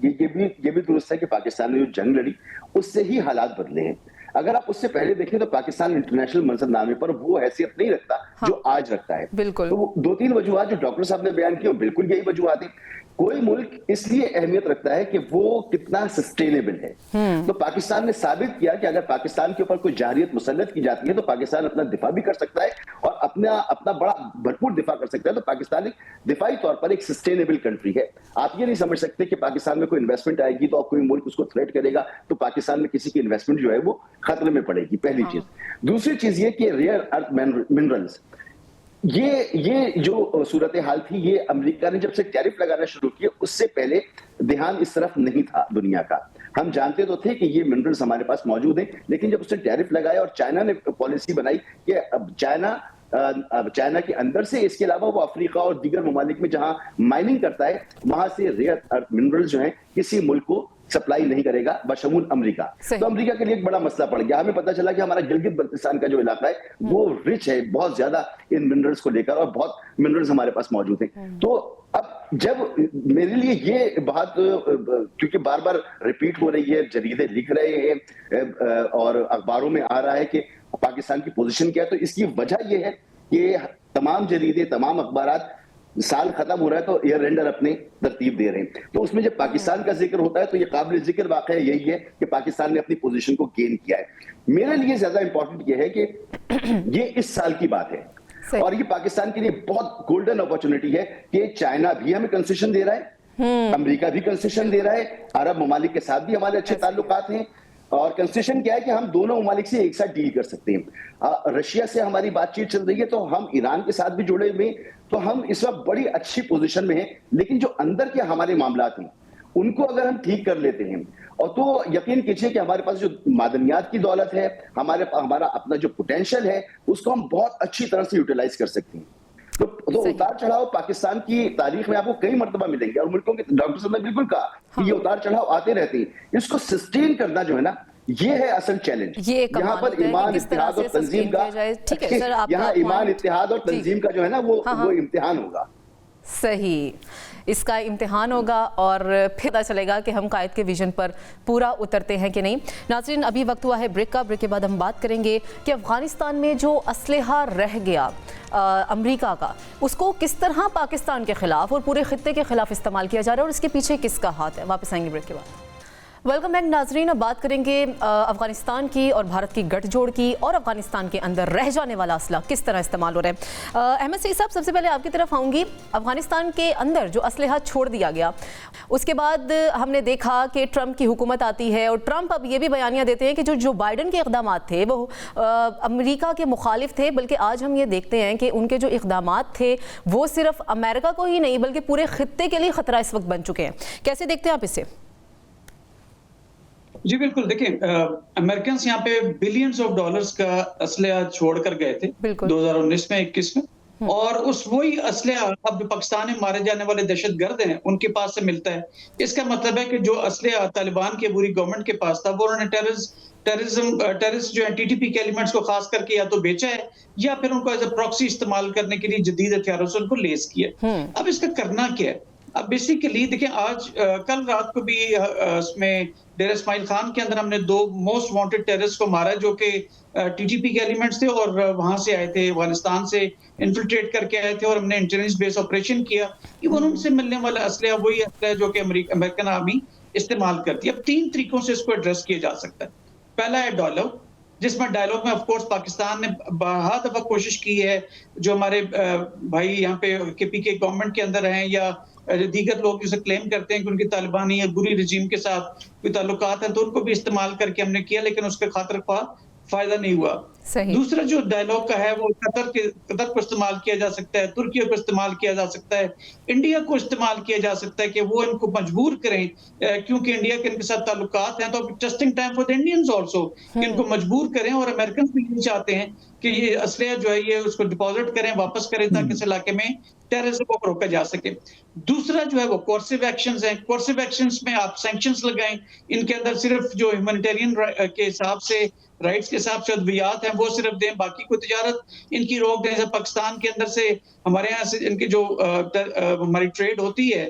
ये भी दुरुस्त है कि पाकिस्तान ने जो जंग लड़ी उससे ही हालात बदले हैं। अगर आप उससे पहले देखें तो पाकिस्तान इंटरनेशनल मंजरनामे पर वो हैसियत नहीं रखता जो आज रखता है। बिल्कुल। तो 2-3 वजूहात जो डॉक्टर साहब ने बयान की बिल्कुल यही वजूहात है। कोई मुल्क इसलिए अहमियत रखता है कि वो कितना सस्टेनेबल है। तो पाकिस्तान ने साबित किया कि अगर पाकिस्तान के ऊपर कोई जारियत मुसल्लत की जाती है तो पाकिस्तान अपना दिफा भी कर सकता है और अपना बड़ा भरपूर दिफा कर सकता है। तो पाकिस्तान एक दिफाई तौर पर एक सस्टेनेबल कंट्री है। आप ये नहीं समझ सकते कि पाकिस्तान में कोई इन्वेस्टमेंट आएगी तो कोई मुल्क उसको थ्रेट करेगा तो पाकिस्तान में किसी की इन्वेस्टमेंट जो है वो खतरे में पड़ेगी, पहली चीज। दूसरी चीज ये कि रेयर अर्थ मिनरल्स, ये जो सूरत हाल थी, ये अमेरिका ने जब से टैरिफ लगाना शुरू किया उससे पहले ध्यान इस तरफ नहीं था दुनिया का। हम जानते तो थे कि ये मिनरल्स हमारे पास मौजूद हैं, लेकिन जब उसने टैरिफ लगाया और चाइना ने पॉलिसी बनाई कि अब चाइना के अंदर से, इसके अलावा वो अफ्रीका और दीगर ममालिक में जहां माइनिंग करता है वहां से रेयर अर्थ मिनरल्स जो हैं किसी मुल्क को सप्लाई नहीं करेगा बशमूल अमेरिका। तो अमेरिका के लिए एक बड़ा मसला पड़ गया। हमें पता चला कि हमारा गिलगित बल्तिस्तान का जो इलाका है वो रिच है बहुत ज्यादा इन मिनरल्स को लेकर, और बहुत मिनरल्स हमारे पास मौजूद हैं। तो अब जब मेरे लिए ये बात क्योंकि बार बार रिपीट हो रही है, जरीदे लिख रहे हैं और अखबारों में आ रहा है कि पाकिस्तान की पोजीशन क्या है, तो इसकी वजह यह है कि तमाम जरीदे, तमाम अखबारात, साल खत्म हो रहा है तो ईयर एंडर अपने तरतीब दे रहे हैं। तो उसमें जब पाकिस्तान का जिक्र होता है तो ये काबिल जिक्र वाकया यही है कि पाकिस्तान ने अपनी पोजीशन को गेन किया है। मेरे लिए ज्यादा इंपॉर्टेंट ये है कि ये इस साल की बात है और ये पाकिस्तान के लिए बहुत गोल्डन अपॉर्चुनिटी है कि चाइना भी हमें कंसेशन दे रहा है, अमेरिका भी कंसेशन दे रहा है, अरब ममालिक के साथ भी हमारे अच्छे ताल्लुकात हैं। और कंसेशन क्या है कि हम दोनों ममालिक से एक साथ डील कर सकते हैं। रशिया से हमारी बातचीत चल रही है तो हम ईरान के साथ भी जुड़े हुए, तो हम इस वक्त बड़ी अच्छी पोजीशन में हैं। लेकिन जो अंदर के हमारे मामलात हैं उनको अगर हम ठीक कर लेते हैं और तो यकीन कीजिए कि हमारे पास जो मादनियात की दौलत है, हमारा अपना जो पोटेंशियल है उसको हम बहुत अच्छी तरह से यूटिलाइज कर सकते हैं। तो उतार चढ़ाव पाकिस्तान की तारीख में आपको कई मर्तबा मिलेंगे और मुल्कों के, डॉक्टर साहब ने बिल्कुल कहा कि ये उतार चढ़ाव आते रहते हैं। इसको सस्टेन करना जो है ना, ये है असल चैलेंज। यहाँ पर ईमान, इत्तेहाद और तंजीम का, यहाँ ईमान, इत्तेहाद और तंजीम का जो है ना वो इम्तिहान होगा। सही, इसका इम्तिहान होगा और फिर पता चलेगा कि हम कायद के विजन पर पूरा उतरते हैं कि नहीं। नाज़रीन, अभी वक्त हुआ है ब्रेक का। ब्रेक के बाद हम बात करेंगे कि अफगानिस्तान में जो असलहा रह गया अमेरिका का, उसको किस तरह पाकिस्तान के खिलाफ और पूरे खित्ते के खिलाफ इस्तेमाल किया जा रहा है और इसके पीछे किसका हाथ है। वापस आएंगे ब्रेक के बाद। वेलकम बैक नाजरीन। अब बात करेंगे अफगानिस्तान की और भारत की गठजोड़ की, और अफगानिस्तान के अंदर रह जाने वाला असला किस तरह इस्तेमाल हो रहा है। अहमद सईद साहब, सबसे पहले आपकी तरफ आऊँगी। अफगानिस्तान के अंदर जो असलहा छोड़ दिया गया, उसके बाद हमने देखा कि ट्रंप की हुकूमत आती है, और ट्रंप अब ये भी बयानियाँ देते हैं कि जो बाइडन के इक़दाम थे वो अमेरिका के मुखालिफ थे, बल्कि आज हम ये देखते हैं कि उनके जो इक़दाम थे वो सिर्फ अमेरिका को ही नहीं बल्कि पूरे खित्ते के लिए ख़तरा इस वक्त बन चुके हैं। कैसे देखते हैं आप इसे? जी बिल्कुल, देखिए अमेरिकन यहाँ पे बिलियंस ऑफ डॉलर्स का असलहा छोड़ कर गए थे 2019 में 21 में, और उस वही असलहा अब पाकिस्तान में मारे जाने वाले दहशतगर्द हैं उनके पास से मिलता है। इसका मतलब है कि जो असलहा तालिबान की पूरी गवर्नमेंट के पास था वो उन्होंने टेररिस्ट जो है टीटीपी के एलिमेंट्स को खास करके या तो बेचा है या फिर उनको एज ए प्रॉक्सी इस्तेमाल करने के लिए जदीद हथियारों से उनको लेस किया। अब इसका करना क्या है? अब बेसिकली देखिए, आज कल रात को भी इसमें डेरा इस्माइल खान के अंदर हमने 2 मोस्ट वांटेड टेररिस्ट को मारा जो कि टीटीपी के एलिमेंट्स थे और वहां से आए थे, अफगानिस्तान से इन्फिल्ट्रेट करके आए थे, और हमने इंटेलिजेंस बेस ऑपरेशन किया। इवन उनसे मिलने वाला असलहा वही असलहा जो कि अमेरिकन आर्मी इस्तेमाल करती है। अब 3 तरीकों से इसको एड्रेस किया जा सकता है। पहला है डायलॉग, जिसमें डायलॉग में ऑफ कोर्स पाकिस्तान ने बहुत दफा कोशिश की है, जो हमारे भाई यहाँ पे केपीके गवर्नमेंट के अंदर हैं या दीगर लोग जिसे क्लेम करते हैं कि उनकी तालिबानी या बुरी रजीम के साथ कोई ताल्लुकात हैं, तो उनको भी इस्तेमाल करके हमने किया, लेकिन उसके खातिर फायदा नहीं हुआ। दूसरा जो डायलॉग का है वो कतर को इस्तेमाल किया जा सकता है, तुर्की को इस्तेमाल किया जा सकता है, इंडिया को इस्तेमाल किया जा सकता है कि वो इनको मजबूर करें, क्योंकि इंडिया के इनके साथ ताल्लुकात हैं, तो testing time for the Indians also, इनको मजबूर करें। और अमेरिकन भी यही चाहते हैं कि ये असलहा जो है ये उसको डिपॉजिट करें, वापस करें, ताकि इस इलाके में टेररिज्म को रोका जा सके। दूसरा जो है वो कोर्सिव एक्शंस हैं। कोर्सिव एक्शंस में आप सैंक्शंस लगाएं, इनके अंदर सिर्फ जो ह्यूमैनिटेरियन के हिसाब से, राइट्स के हिसाब से अद्वियात हैं वो सिर्फ दें, बाकी को तिजारत इनकी रोक दें। जैसे पाकिस्तान के अंदर से हमारे यहाँ से इनकी जो हमारी ट्रेड होती है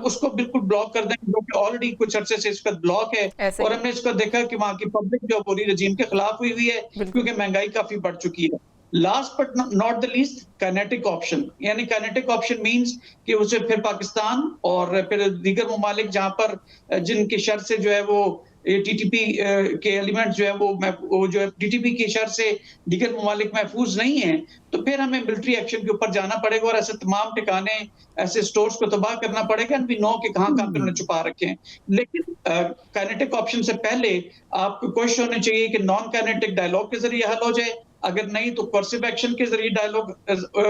उसको बिल्कुल ब्लॉक कर दें, जो कि ऑलरेडी कुछ अर्से से इसका ब्लॉक है। और हमने इसको देखा कि वहाँ की पब्लिक जो पूरी रजीम के खिलाफ हुई है, क्योंकि महंगाई काफी बढ़ चुकी है। Last but not the least, kinetic option, यानी काइनेटिक ऑप्शन मींस कि उसे फिर पाकिस्तान और फिर दीगर ममालिक जहां पर जिनकी शर्त से जो है वो टीटीपी के एलिमेंट जो है वो जो है टीटीपी की शर्त से दीगर ममालिक महफूज नहीं है, तो फिर हमें मिलिट्री एक्शन के ऊपर जाना पड़ेगा और ऐसे तमाम ठिकाने, ऐसे स्टोर्स को तबाह करना पड़ेगा, एंड वी नो कि कहां पे उन्होंने छुपा रखे हैं। लेकिन काइनेटिक ऑप्शन से पहले आपको कोशिश होनी चाहिए कि नॉन काइनेटिक डायलॉग के जरिए हल हो जाए, अगर नहीं तो कोर्सिव एक्शन के जरिए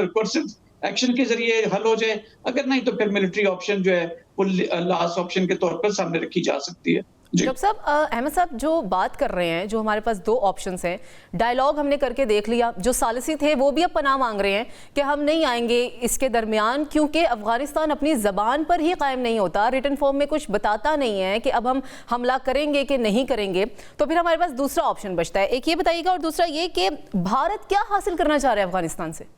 कोर्सिव एक्शन के जरिए हल हो जाए, अगर नहीं तो फिर मिलिट्री ऑप्शन जो है वो लास्ट ऑप्शन के तौर पर सामने रखी जा सकती है। डॉक्टर साहब, अहमद साहब जो बात कर रहे हैं, जो हमारे पास 2 ऑप्शंस हैं, डायलॉग हमने करके देख लिया, जो सालिसी थे वो भी अब पनाह मांग रहे हैं कि हम नहीं आएंगे इसके दरमियान, क्योंकि अफगानिस्तान अपनी ज़बान पर ही कायम नहीं होता, रिटन फॉर्म में कुछ बताता नहीं है कि अब हम हमला करेंगे कि नहीं करेंगे। तो फिर हमारे पास दूसरा ऑप्शन बचता है। एक ये बताइएगा, और दूसरा ये कि भारत क्या हासिल करना चाह रहा है अफगानिस्तान से?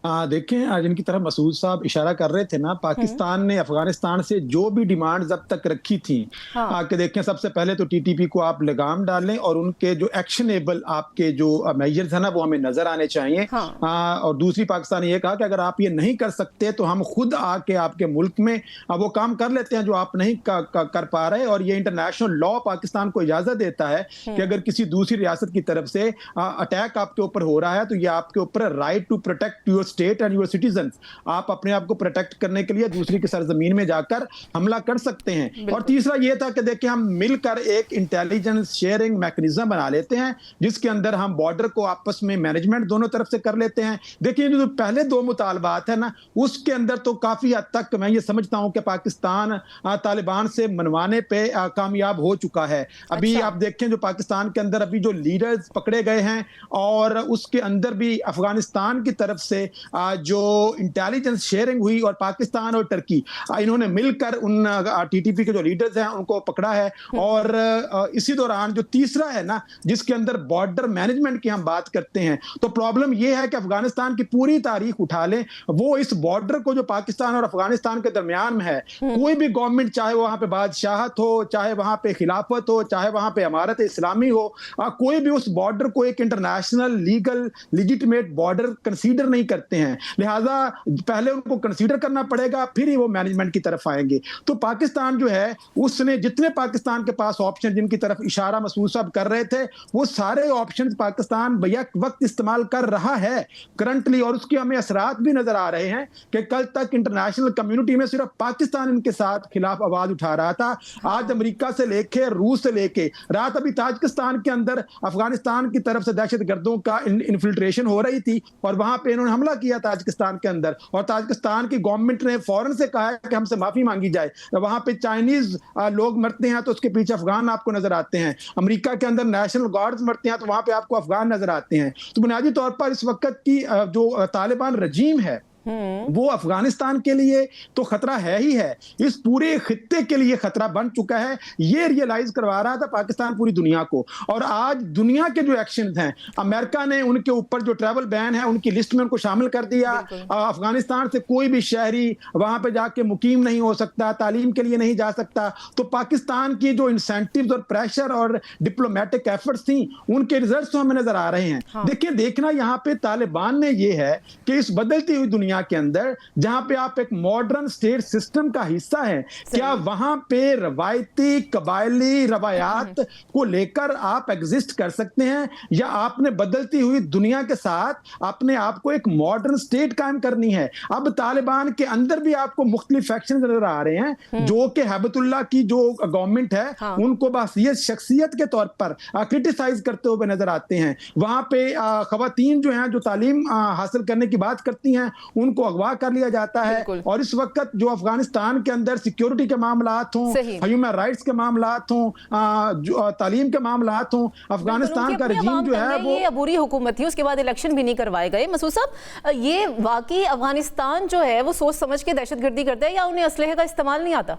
देखें, आज इनकी तरफ मसूद साहब इशारा कर रहे थे ना, पाकिस्तान ने अफगानिस्तान से जो भी डिमांड्स अब तक रखी थी, कि देखें सबसे पहले तो टीटीपी को आप लगाम डालें और उनके जो एक्शनेबल आपके जो मेजर्स है ना वो हमें नजर आने चाहिए। और दूसरी पाकिस्तान ने ये कहा कि अगर आप ये नहीं कर सकते तो हम खुद आके आपके मुल्क में वो काम कर लेते हैं जो आप नहीं कर पा रहे। और ये इंटरनेशनल लॉ पाकिस्तान को इजाजत देता है कि अगर किसी दूसरी रियासत की तरफ से अटैक आपके ऊपर हो रहा है तो ये आपके ऊपर right to protect your state and your citizen, आप अपने आप को प्रोटेक्ट करने के लिए दूसरी की सरजमीन में जाकर हमला कर सकते हैं। और तीसरा ये था कि देखिए हम मिलकर एक इंटेलिजेंस शेयरिंग मैकेनिज्म बना लेते हैं जिसके अंदर हम बॉर्डर को आपस में मैनेजमेंट दोनों तरफ से कर लेते हैं। देखिए जो पहले 2 मुतालबात है ना उसके अंदर तो काफी हद तक मैं ये समझता हूं कि पाकिस्तान तालिबान से मनवाने पे कामयाब हो चुका है। अभी आप देखें जो पाकिस्तान के अंदर अभी जो लीडर्स पकड़े गए हैं और उसके अंदर भी अफगानिस्तान की तरफ से जो इंटेलिजेंस शेयरिंग हुई और पाकिस्तान और टर्की इन्होंने मिलकर उन टीटीपी के जो लीडर्स हैं उनको पकड़ा है। और इसी दौरान जो तीसरा है ना जिसके अंदर बॉर्डर मैनेजमेंट की हम बात करते हैं, तो प्रॉब्लम यह है कि अफगानिस्तान की पूरी तारीख उठा लें, वो इस बॉर्डर को जो पाकिस्तान और अफगानिस्तान के दरमियान में है, कोई भी गवर्नमेंट चाहे वहां पे बादशाहत हो, चाहे वहां पे खिलाफत हो, चाहे वहां पे अमारत इस्लामी हो, कोई भी उस बॉर्डर को एक international legal legitimate border consider नहीं करते होते हैं, लिहाजा पहले उनको कंसीडर करना पड़ेगा, फिर ही वो मैनेजमेंट की तरफ आएंगे। तो पाकिस्तान जो है उसने जितने पाकिस्तान के पास ऑप्शन जिनकी तरफ इशारा मसूद साहब कर रहे थे, वो सारे ऑप्शन पाकिस्तान बैक वक्त इस्तेमाल कर रहा है करंटली, और उसके हमें असरात भी नजर आ रहे हैं कि कल तक इंटरनेशनल कम्युनिटी में सिर्फ पाकिस्तान इनके साथ खिलाफ आवाज उठा रहा था। आज अमेरिका से लेके रूस से लेके रात अभी ताजिकिस्तान के अंदर अफगानिस्तान की तरफ से दहशतगर्दों का इन्फिल्ट्रेशन हो रही थी और वहां पे इन्होंने हमला किया ताजिकिस्तान के अंदर, और ताजिकिस्तान की गवर्नमेंट ने फौरन से कहा है कि हमसे माफी मांगी जाए। वहां पे चाइनीज लोग मरते हैं तो उसके पीछे अफगान आपको नजर आते हैं, अमेरिका के अंदर नेशनल गार्ड्स मरते हैं तो वहां पे आपको अफगान नजर आते हैं। तो बुनियादी तौर पर इस वक्त की जो तालिबान रजीम है वो अफगानिस्तान के लिए तो खतरा है ही है, इस पूरे खित्ते के लिए खतरा बन चुका है। ये रियलाइज करवा रहा था पाकिस्तान पूरी दुनिया को। और आज दुनिया के जो एक्शन हैं, अमेरिका ने उनके ऊपर जो ट्रैवल बैन है उनकी लिस्ट में उनको शामिल कर दिया। अफगानिस्तान से कोई भी शहरी वहां पे जाके मुकीम नहीं हो सकता, तालीम के लिए नहीं जा सकता। तो पाकिस्तान की जो इंसेंटिव्स और प्रेशर और डिप्लोमेटिक एफर्ट्स थी उनके रिजल्ट्स तो हमें नजर आ रहे हैं। देखिए, देखना यहाँ पे तालिबान ने ये है कि इस बदलती हुई दुनिया के अंदर जहां पे आप एक मॉडर्न स्टेट सिस्टम का हिस्सा हैं, क्या वहां पे रवायती कबायली रवायात को लेकर आप एग्जिस्ट कर सकते हैं, या आपने बदलती हुई दुनिया के साथ अपने आप को एक मॉडर्न स्टेट कायम करनी है? अब तालिबान के अंदर भी आपको मुख्तलिफ फैक्शन नजर आ रहे हैं, जो कि हैबतुल्लाह की जो गवर्नमेंट है उनको बस ये शख्सियत के तौर पर क्रिटिसाइज करते हुए नजर आते हैं। वहां पे खवातीन जो हैं जो तालीम हासिल करने की बात करती हैं उनको अगवा कर लिया जाता है। और इस वक्त जो अफगानिस्तान के अंदर सिक्योरिटी के मामलात हों, ह्यूमन राइट्स के मामलात हों, तालीम के मामलात हों, अफगानिस्तान का रजीम जो है वो ये अबूरी हुकूमत थी, उसके बाद इलेक्शन भी नहीं करवाए गए। मसूद साहब, ये वाकई अफगानिस्तान जो है वो सोच समझ के दहशतगर्दी करता है या उन्हें असलहे का इस्तेमाल नहीं आता?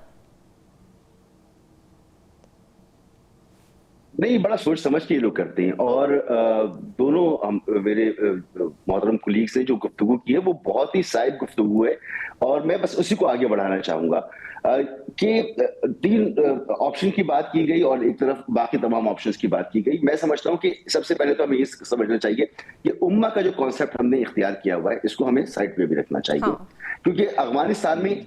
नहीं, बड़ा सोच समझ के ये लोग करते हैं। और दोनों मेरे मोहतरम कुलीग से जो गुफ्तगू की है वो बहुत ही साइड गुफ्तगू है, और मैं बस उसी को आगे बढ़ाना चाहूंगा कि 3 ऑप्शन की बात की गई और एक तरफ बाकी तमाम ऑप्शंस की बात की गई। मैं समझता हूं कि सबसे पहले तो हमें ये समझना चाहिए कि उम्मा का जो कॉन्सेप्ट हमने इख्तियार किया हुआ है इसको हमें साइड पे भी रखना चाहिए। क्योंकि अफगानिस्तान में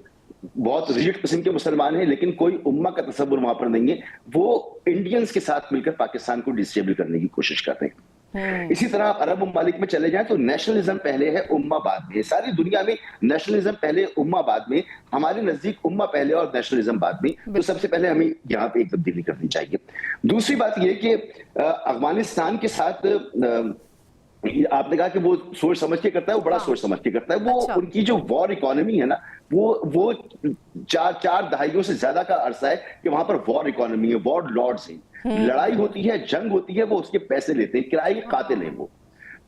बहुत रिजिड किस्म के मुसलमान हैं, लेकिन कोई उम्मा का तसव्वुर वहां पर नहीं है। वो इंडियंस के साथ मिलकर पाकिस्तान को डिस्टेबल करने की कोशिश कर रहे हैं। इसी तरह आप अरब ममालिक में चले जाएं तो नेशनलिज्म पहले है, उम्मा बाद में। सारी दुनिया में नेशनलिज्म पहले, उम्मा बाद में। हमारे नजदीक उम्मा पहले और नेशनलिज्म बाद में। तो सबसे पहले हमें यहाँ पे एक तब्दीली करनी चाहिए। दूसरी बात यह कि अफगानिस्तान के साथ आपने कहा कि वो सोच समझ के करता है, वो बड़ा सोच समझ के करता है। वो उनकी जो वॉर इकोनॉमी है ना, वो 4 दहाइयों से ज्यादा का अरसा है कि वहां पर वॉर इकोनॉमी है, वॉर लॉर्ड्स हैं। लड़ाई होती है, जंग होती है, वो उसके पैसे लेते हैं, किराए के कातिल हैं वो।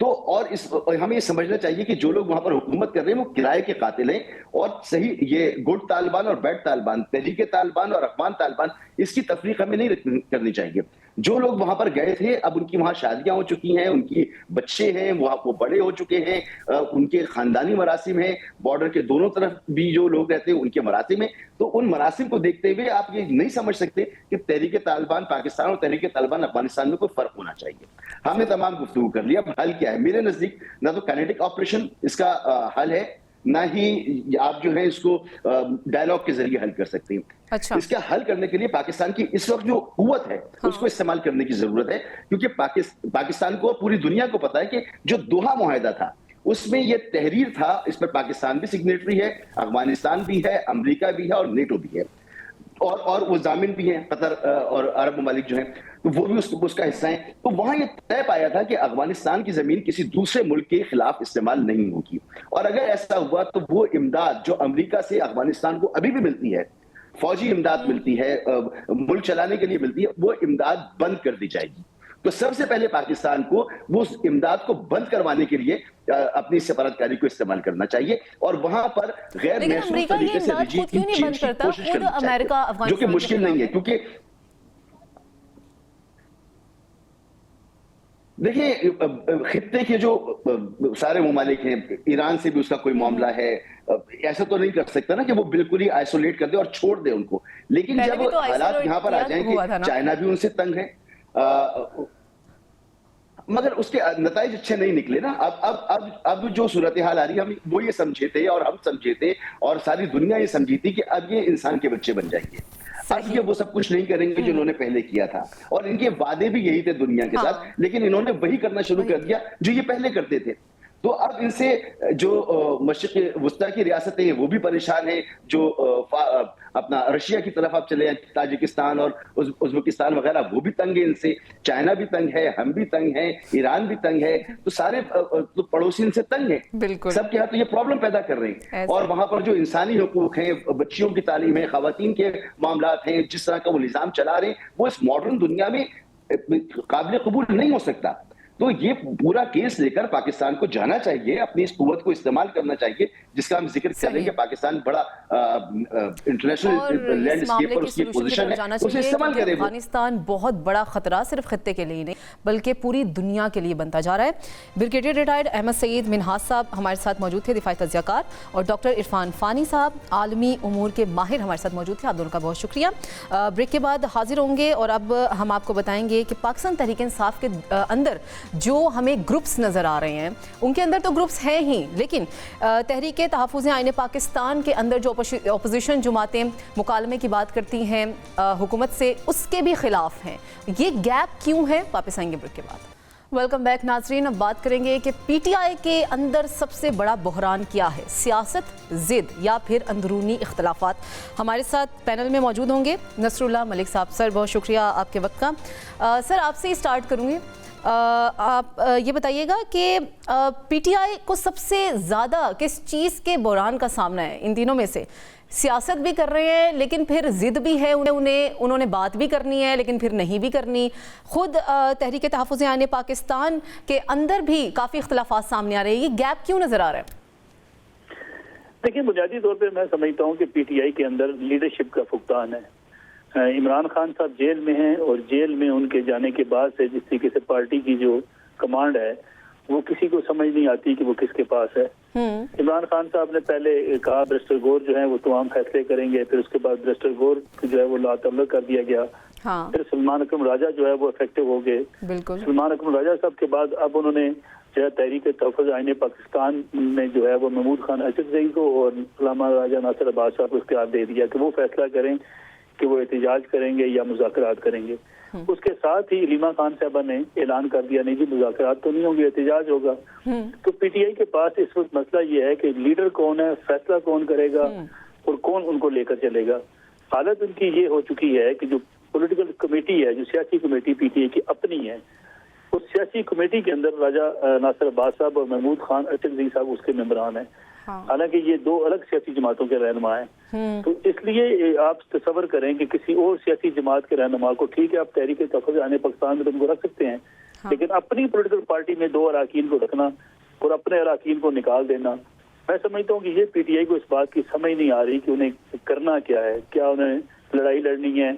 तो और हमें ये समझना चाहिए कि जो लोग वहां पर हुकूमत कर रहे हैं वो किराए के कातिल हैं। और सही ये गुड तालिबान और बैड तालिबान, तहरीके तालिबान और अफगान तालिबान, इसकी तफरीक हमें नहीं करनी चाहिए। जो लोग वहां पर गए थे अब उनकी वहां शादियां हो चुकी हैं, उनकी बच्चे हैं, वो बड़े हो चुके हैं, उनके खानदानी मरासिम हैं, बॉर्डर के दोनों तरफ भी जो लोग रहते हैं उनके मरासिम हैं। तो उन मरासिम को देखते हुए आप ये नहीं समझ सकते कि तहरीके तालिबान पाकिस्तान और तहरीके तालिबान अफगानिस्तान में कोई फर्क होना चाहिए। हमने तमाम गुफ्तगू कर लिया। अब हल क्या है? मेरे नजदीक ना तो काइनेटिक ऑपरेशन इसका हल है, ना ही आप जो है इसको डायलॉग के जरिए हल कर सकते हैं। अच्छा। इसका हल करने के लिए पाकिस्तान की इस वक्त जो कुव्वत है उसको इस्तेमाल करने की जरूरत है। क्योंकि पाकिस्तान को, पूरी दुनिया को पता है कि जो दोहा मुआहिदा था उसमें ये तहरीर था, इस पर पाकिस्तान भी सिग्नेटरी है, अफगानिस्तान भी है, अमेरिका भी है और नेटो भी है, और वो जामिन भी हैं, कतर और अरब ममालिक जो हैं तो वो भी उसका हिस्सा है। तो वहां ये तय पाया था कि अफगानिस्तान की जमीन किसी दूसरे मुल्क के खिलाफ इस्तेमाल नहीं होगी। और अगर ऐसा हुआ तो वो इमदाद जो अमेरिका से अफगानिस्तान को अभी भी मिलती है, फौजी इमदाद मिलती है, मुल्क चलाने के लिए मिलती है, वो इमदाद बंद कर दी जाएगी। तो सबसे पहले पाकिस्तान को वो इमदाद को बंद करवाने के लिए अपनी सफारतकारी को इस्तेमाल करना चाहिए और वहां पर गैर महसूस तरीके से रजीम की कोशिश करनी चाहिए, जो कि मुश्किल नहीं है। क्योंकि देखिए खित्ते के जो सारे ममालिक हैं, ईरान से भी उसका कोई मामला है, ऐसा तो नहीं कर सकता ना कि वो बिल्कुल ही आइसोलेट कर दे और छोड़ दे उनको। लेकिन जब हालात यहाँ पर आ जाएं कि चाइना भी उनसे तंग है, मगर उसके नताइज अच्छे नहीं निकले ना। अब जो सूरत हाल आ रही है, हम वो ये समझे थे और हम समझे थे और सारी दुनिया ये समझी थी कि अब ये इंसान के बच्चे बन जाएंगे, अब ये वो सब कुछ नहीं करेंगे जो इन्होंने पहले किया था। और इनके वादे भी यही थे दुनिया के साथ, लेकिन इन्होंने वही करना शुरू कर दिया जो ये पहले करते थे। तो अब इनसे जो मशरिक़ वुस्ता की रियासतें हैं वो भी परेशान है, जो अपना रशिया की तरफ आप चले, ताजिकिस्तान और उज़्बेकिस्तान वगैरह, वो भी तंग है इनसे, चाइना भी तंग है, हम भी तंग है, ईरान भी तंग है, तो सारे तो पड़ोसी इनसे तंग है, सबके यहाँ तो ये प्रॉब्लम पैदा कर रहे हैं। और वहां पर जो इंसानी हुकूक हैं, बच्चियों की तालीम है, खवातीन के मामलात हैं, जिस तरह का वो निज़ाम चला रहे हैं, वो इस मॉडर्न दुनिया में काबिल कबूल नहीं हो सकता। तो ये पूरा केस लेकर पाकिस्तान को जाना चाहिए, अपनी इस कुव्वत को इस्तेमाल करना चाहिए, जिसका हम जिक्र करें कि पाकिस्तान बड़ा इंटरनेशनल लैंडस्केप पर उसकी पोजीशन है, उसे इस्तेमाल करें। अफगानिस्तान बहुत बड़ा खतरा सिर्फ खित्ते के लिए नहीं बल्कि पूरी दुनिया के लिए बनता जा रहा है। ब्रिगेडियर रिटायर्ड अहमद सईद मिन्हाज साहब हमारे साथ मौजूद थे, दिफाई तज्ज़ियाकार, और डॉक्टर इरफान फ़ानी साहब आलमी उमूर के माहिर हमारे साथ मौजूद थे। आप दोनों का बहुत शुक्रिया। ब्रेक के बाद हाजिर होंगे और अब हम आपको बताएंगे कि पाकिस्तान तहरीक इंसाफ के अंदर जो हमें ग्रुप्स नज़र आ रहे हैं, उनके अंदर तो ग्रुप्स हैं ही, लेकिन तहरीक तहफ़्फ़ुज़ आईन पाकिस्तान के अंदर जो अपोजिशन जमातें मुकालमे की बात करती हैं हुकूमत से, उसके भी ख़िलाफ़ हैं। ये गैप क्यों है? वापस आएंगे ब्रेक के बाद। वेलकम बैक नाजरीन। अब बात करेंगे कि पीटीआई के अंदर सबसे बड़ा बहरान क्या है, सियासत, ज़िद या फिर अंदरूनी इख्तलाफात। हमारे साथ पैनल में मौजूद होंगे नसरुल्लाह मलिक साहब। सर बहुत शुक्रिया आपके वक्त का। सर आपसे ही स्टार्ट करूँगी। आप ये बताइएगा कि पीटीआई को सबसे ज़्यादा किस चीज़ के बहरान का सामना है इन तीनों में से? सियासत भी कर रहे हैं लेकिन फिर ज़िद भी है, उन्होंने बात भी करनी है लेकिन फिर नहीं भी करनी। खुद तहरीक तहफ़्फ़ुज़ आईन पाकिस्तान के अंदर भी काफ़ी इख्तलाफात सामने आ रहे हैं। ये गैप क्यों नज़र आ रहा है? देखिए, बुनियादी तौर पर मैं समझता हूँ कि पीटीआई के अंदर लीडरशिप का फुकदान है। इमरान खान साहब जेल में हैं और जेल में उनके जाने के बाद से जिस तरीके से पार्टी की जो कमांड है वो किसी को समझ नहीं आती कि वो किसके पास है। इमरान खान साहब ने पहले कहा बैरिस्टर गौर जो है वो तमाम फैसले करेंगे, फिर उसके बाद बैरिस्टर गौर जो है वो लातल्लुक़ कर दिया गया। फिर सलमान अकरम राजा जो है वो इफेक्टिव हो गए। सलमान अकरम राजा साहब के बाद अब उन्होंने जो है तहरीक तहफ़्फ़ुज़ आईन पाकिस्तान में जो है वो महमूद खान अचकज़ई को और अल्लामा राजा नासिर अब्बास साहब को इख्तियार दे दिया कि वो फैसला करें कि वो एहतजाज करेंगे या मुज़ाकरात करेंगे। उसके साथ ही अलीमा खान साहबा ने ऐलान कर दिया नहीं जी मुज़ाकरात तो नहीं होंगे, एहतजाज होगा। तो पीटीआई के पास इस वक्त मसला ये है कि लीडर कौन है, फैसला कौन करेगा और कौन उनको लेकर चलेगा। हालत उनकी ये हो चुकी है कि जो पॉलिटिकल कमेटी है, जो सियासी कमेटी पीटीआई की अपनी है, उस सियासी कमेटी के अंदर राजा नासिर अब्बास साहब और महमूद खान अचकज़ई साहब उसके मेंबरान हैं। हालांकि ये दो अलग सियासी जमातों के रहनुमा हैं। तो इसलिए आप तसव्वुर करें कि किसी और सियासी जमात के रहनुमा को, ठीक है आप तहरीक तहफ़्फ़ुज़ आईन पाकिस्तान में तुमको रख सकते हैं, लेकिन अपनी पॉलिटिकल पार्टी में दो अराकीन को रखना और अपने अराकीन को निकाल देना, मैं समझता हूँ कि ये पीटीआई को इस बात की समझ नहीं आ रही कि उन्हें करना क्या है। क्या उन्हें लड़ाई लड़नी है,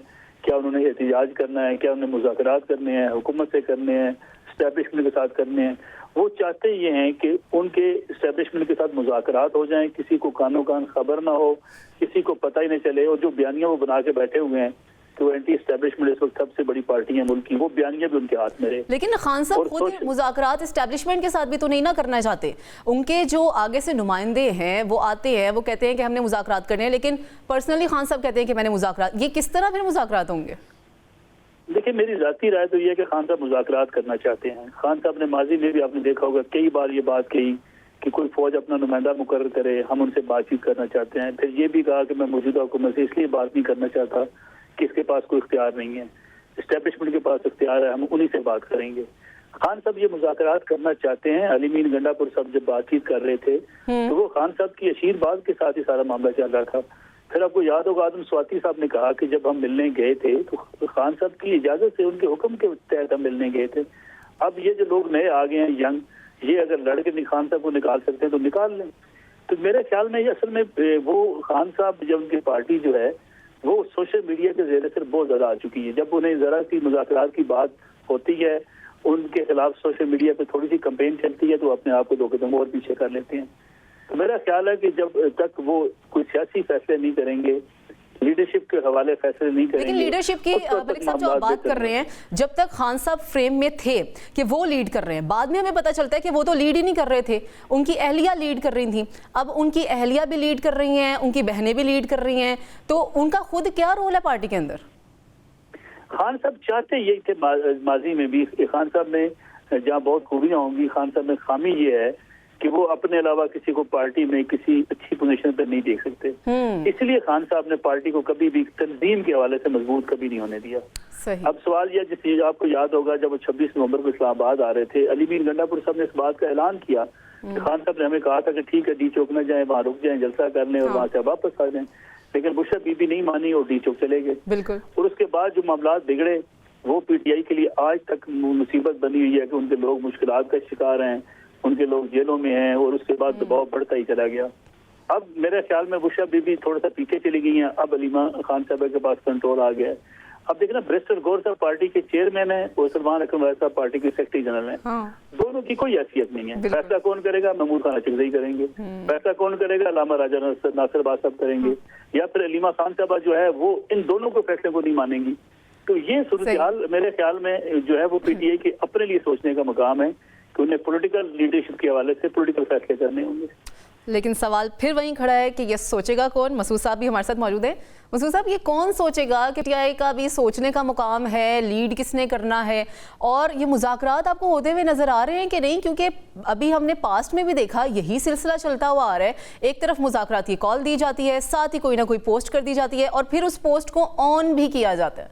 क्या उन्होंने एहतजाज करना है, क्या उन्हें मुज़ाकरात करने हैं, हुकूमत से करने हैं, एस्टैब्लिशमेंट के साथ करने हैं। वो चाहते ये हैं कि उनके एस्टैब्लिशमेंट के साथ मुज़ाकरात हो जाएं, किसी को कानो कान खबर ना हो, किसी को पता ही नहीं चले, और जो बयानियां वो बना के बैठे हुए हैं कि वो एंटी एस्टैब्लिशमेंट इस वक्त सबसे बड़ी पार्टी है मुल्क की, वो बयानियां भी उनके हाथ में रहे। लेकिन खान साहब खुद मुज़ाकरात एस्टैब्लिशमेंट के साथ भी तो नहीं ना करना चाहते। उनके जो आगे से नुमाइंदे हैं वो आते हैं, वो कहते हैं कि हमने मुज़ाकरात करने हैं, लेकिन पर्सनली खान साहब कहते हैं कि मैंने मुज़ाकरात। ये किस तरह फिर मुज़ाकरात होंगे? देखिए, मेरी जाती राय तो ये है कि खान साहब मुज़ाकरात करना चाहते हैं। खान साहब ने माजी में भी आपने देखा होगा कई बार ये बात कही कि कोई फौज अपना नुमाइंदा मुकर्रर करे, हम उनसे बातचीत करना चाहते हैं। फिर ये भी कहा कि मैं मौजूदा हुकूमत से इसलिए बात नहीं करना चाहता कि इसके पास कोई इख्तियार नहीं है, एस्टैब्लिशमेंट के पास इख्तियार है, हम उन्हीं से बात करेंगे। खान साहब ये मुज़ाकरात करना चाहते हैं। अली मीन गंडापुर साहब जब बातचीत कर रहे थे तो वो खान साहब की आशीर्वाद के साथ ही सारा मामला चल रहा था। फिर आपको याद होगा आदम स्वाति साहब ने कहा कि जब हम मिलने गए थे तो खान साहब की इजाजत से, उनके हुक्म के तहत हम मिलने गए थे। अब ये जो लोग नए आ गए हैं यंग, ये अगर लड़के खान साहब को निकाल सकते हैं तो निकाल लें। तो मेरे ख्याल में असल में वो खान साहब जब उनकी पार्टी जो है वो सोशल मीडिया के ज़ेरे से बहुत ज़्यादा आ चुकी है। जब उन्हें ज़रा सी मुज़ाकरात की बात होती है, उनके खिलाफ सोशल मीडिया पे थोड़ी सी कंपेन चलती है, तो अपने आप को दो कदम और पीछे कर लेते हैं। तो मेरा ख्याल है कि जब तक वो कोई सियासी फैसले नहीं करेंगे लीडरशिप के हवाले फैसले नहीं करेंगे। लेकिन लीडरशिप की मलिक साहब जो आप बात कर रहे हैं, जब तक खान साहब फ्रेम में थे कि वो लीड कर रहे हैं, बाद में हमें पता चलता है कि वो तो लीड ही नहीं कर रहे थे, उनकी अहलिया लीड कर रही थी। अब उनकी अहलिया भी लीड कर रही हैं, उनकी बहनें भी लीड कर रही हैं, तो उनका खुद क्या रोल है पार्टी के अंदर? खान साहब चाहते यही थे माजी में भी। खान साहब में जहाँ बहुत खूबियां होंगी, खान साहब में खामी ये है कि वो अपने अलावा किसी को पार्टी में किसी अच्छी पोजीशन पर नहीं देख सकते। इसलिए खान साहब ने पार्टी को कभी भी तंजीम के हवाले से मजबूत कभी नहीं होने दिया। सही। अब सवाल यह, जिस चीज आपको याद होगा, जब वो 26 नवंबर को इस्लामाबाद आ रहे थे, अली मीर गंडापुर साहब ने इस बात का ऐलान किया। खान साहब ने हमें कहा था कि ठीक है, डी चौक न जाए, वहाँ रुक जाए, जलसा कर लें और वहाँ से वापस आ जाए। लेकिन बुशरा बीबी नहीं मानी और डी चौक चले गए। बिल्कुल। और उसके बाद जो मामला बिगड़े, वो पीटीआई के लिए आज तक मुसीबत बनी हुई है कि उनके लोग मुश्किलात का शिकार हैं, उनके लोग जेलों में हैं, और उसके बाद दबाव बढ़ता ही चला गया। अब मेरे ख्याल में बुशरा बीबी थोड़ा सा पीछे चली गई हैं, अब अलीमा खान साहब के पास कंट्रोल आ गया है। अब देखना, बैरिस्टर गौर साहब पार्टी के चेयरमैन है और सलमान अकरम वाला साहब पार्टी के सेक्रेटरी जनरल हैं। दोनों की कोई हैसियत नहीं है। फैसला कौन करेगा? महमूद खान अचकज़ई करेंगे। फैसला कौन करेगा? अल्लामा राजा नासिर बास साहब करेंगे, या फिर अलीमा खान साहब जो है वो इन दोनों को फैसले को नहीं मानेंगी। तो ये सूरत हाल मेरे ख्याल में जो है वो पीटीआई के अपने लिए सोचने का मकाम है कि उन्हें पॉलिटिकल लीडरशिप के हवाले से पॉलिटिकल फैसले करने होंगे। लेकिन सवाल फिर वहीं खड़ा है कि ये सोचेगा कौन? मसूद साहब भी हमारे साथ मौजूद है। मसूद साहब, ये कौन सोचेगा कि पीटीआई का भी सोचने का मुकाम है, लीड किसने करना है? और ये मुज़ाकरात आपको होते हुए नजर आ रहे हैं कि नहीं? क्योंकि अभी हमने पास्ट में भी देखा, यही सिलसिला चलता हुआ आ रहा है। एक तरफ मुज़ाकरात की कॉल दी जाती है, साथ ही कोई ना कोई पोस्ट कर दी जाती है, और फिर उस पोस्ट को ऑन भी किया जाता है।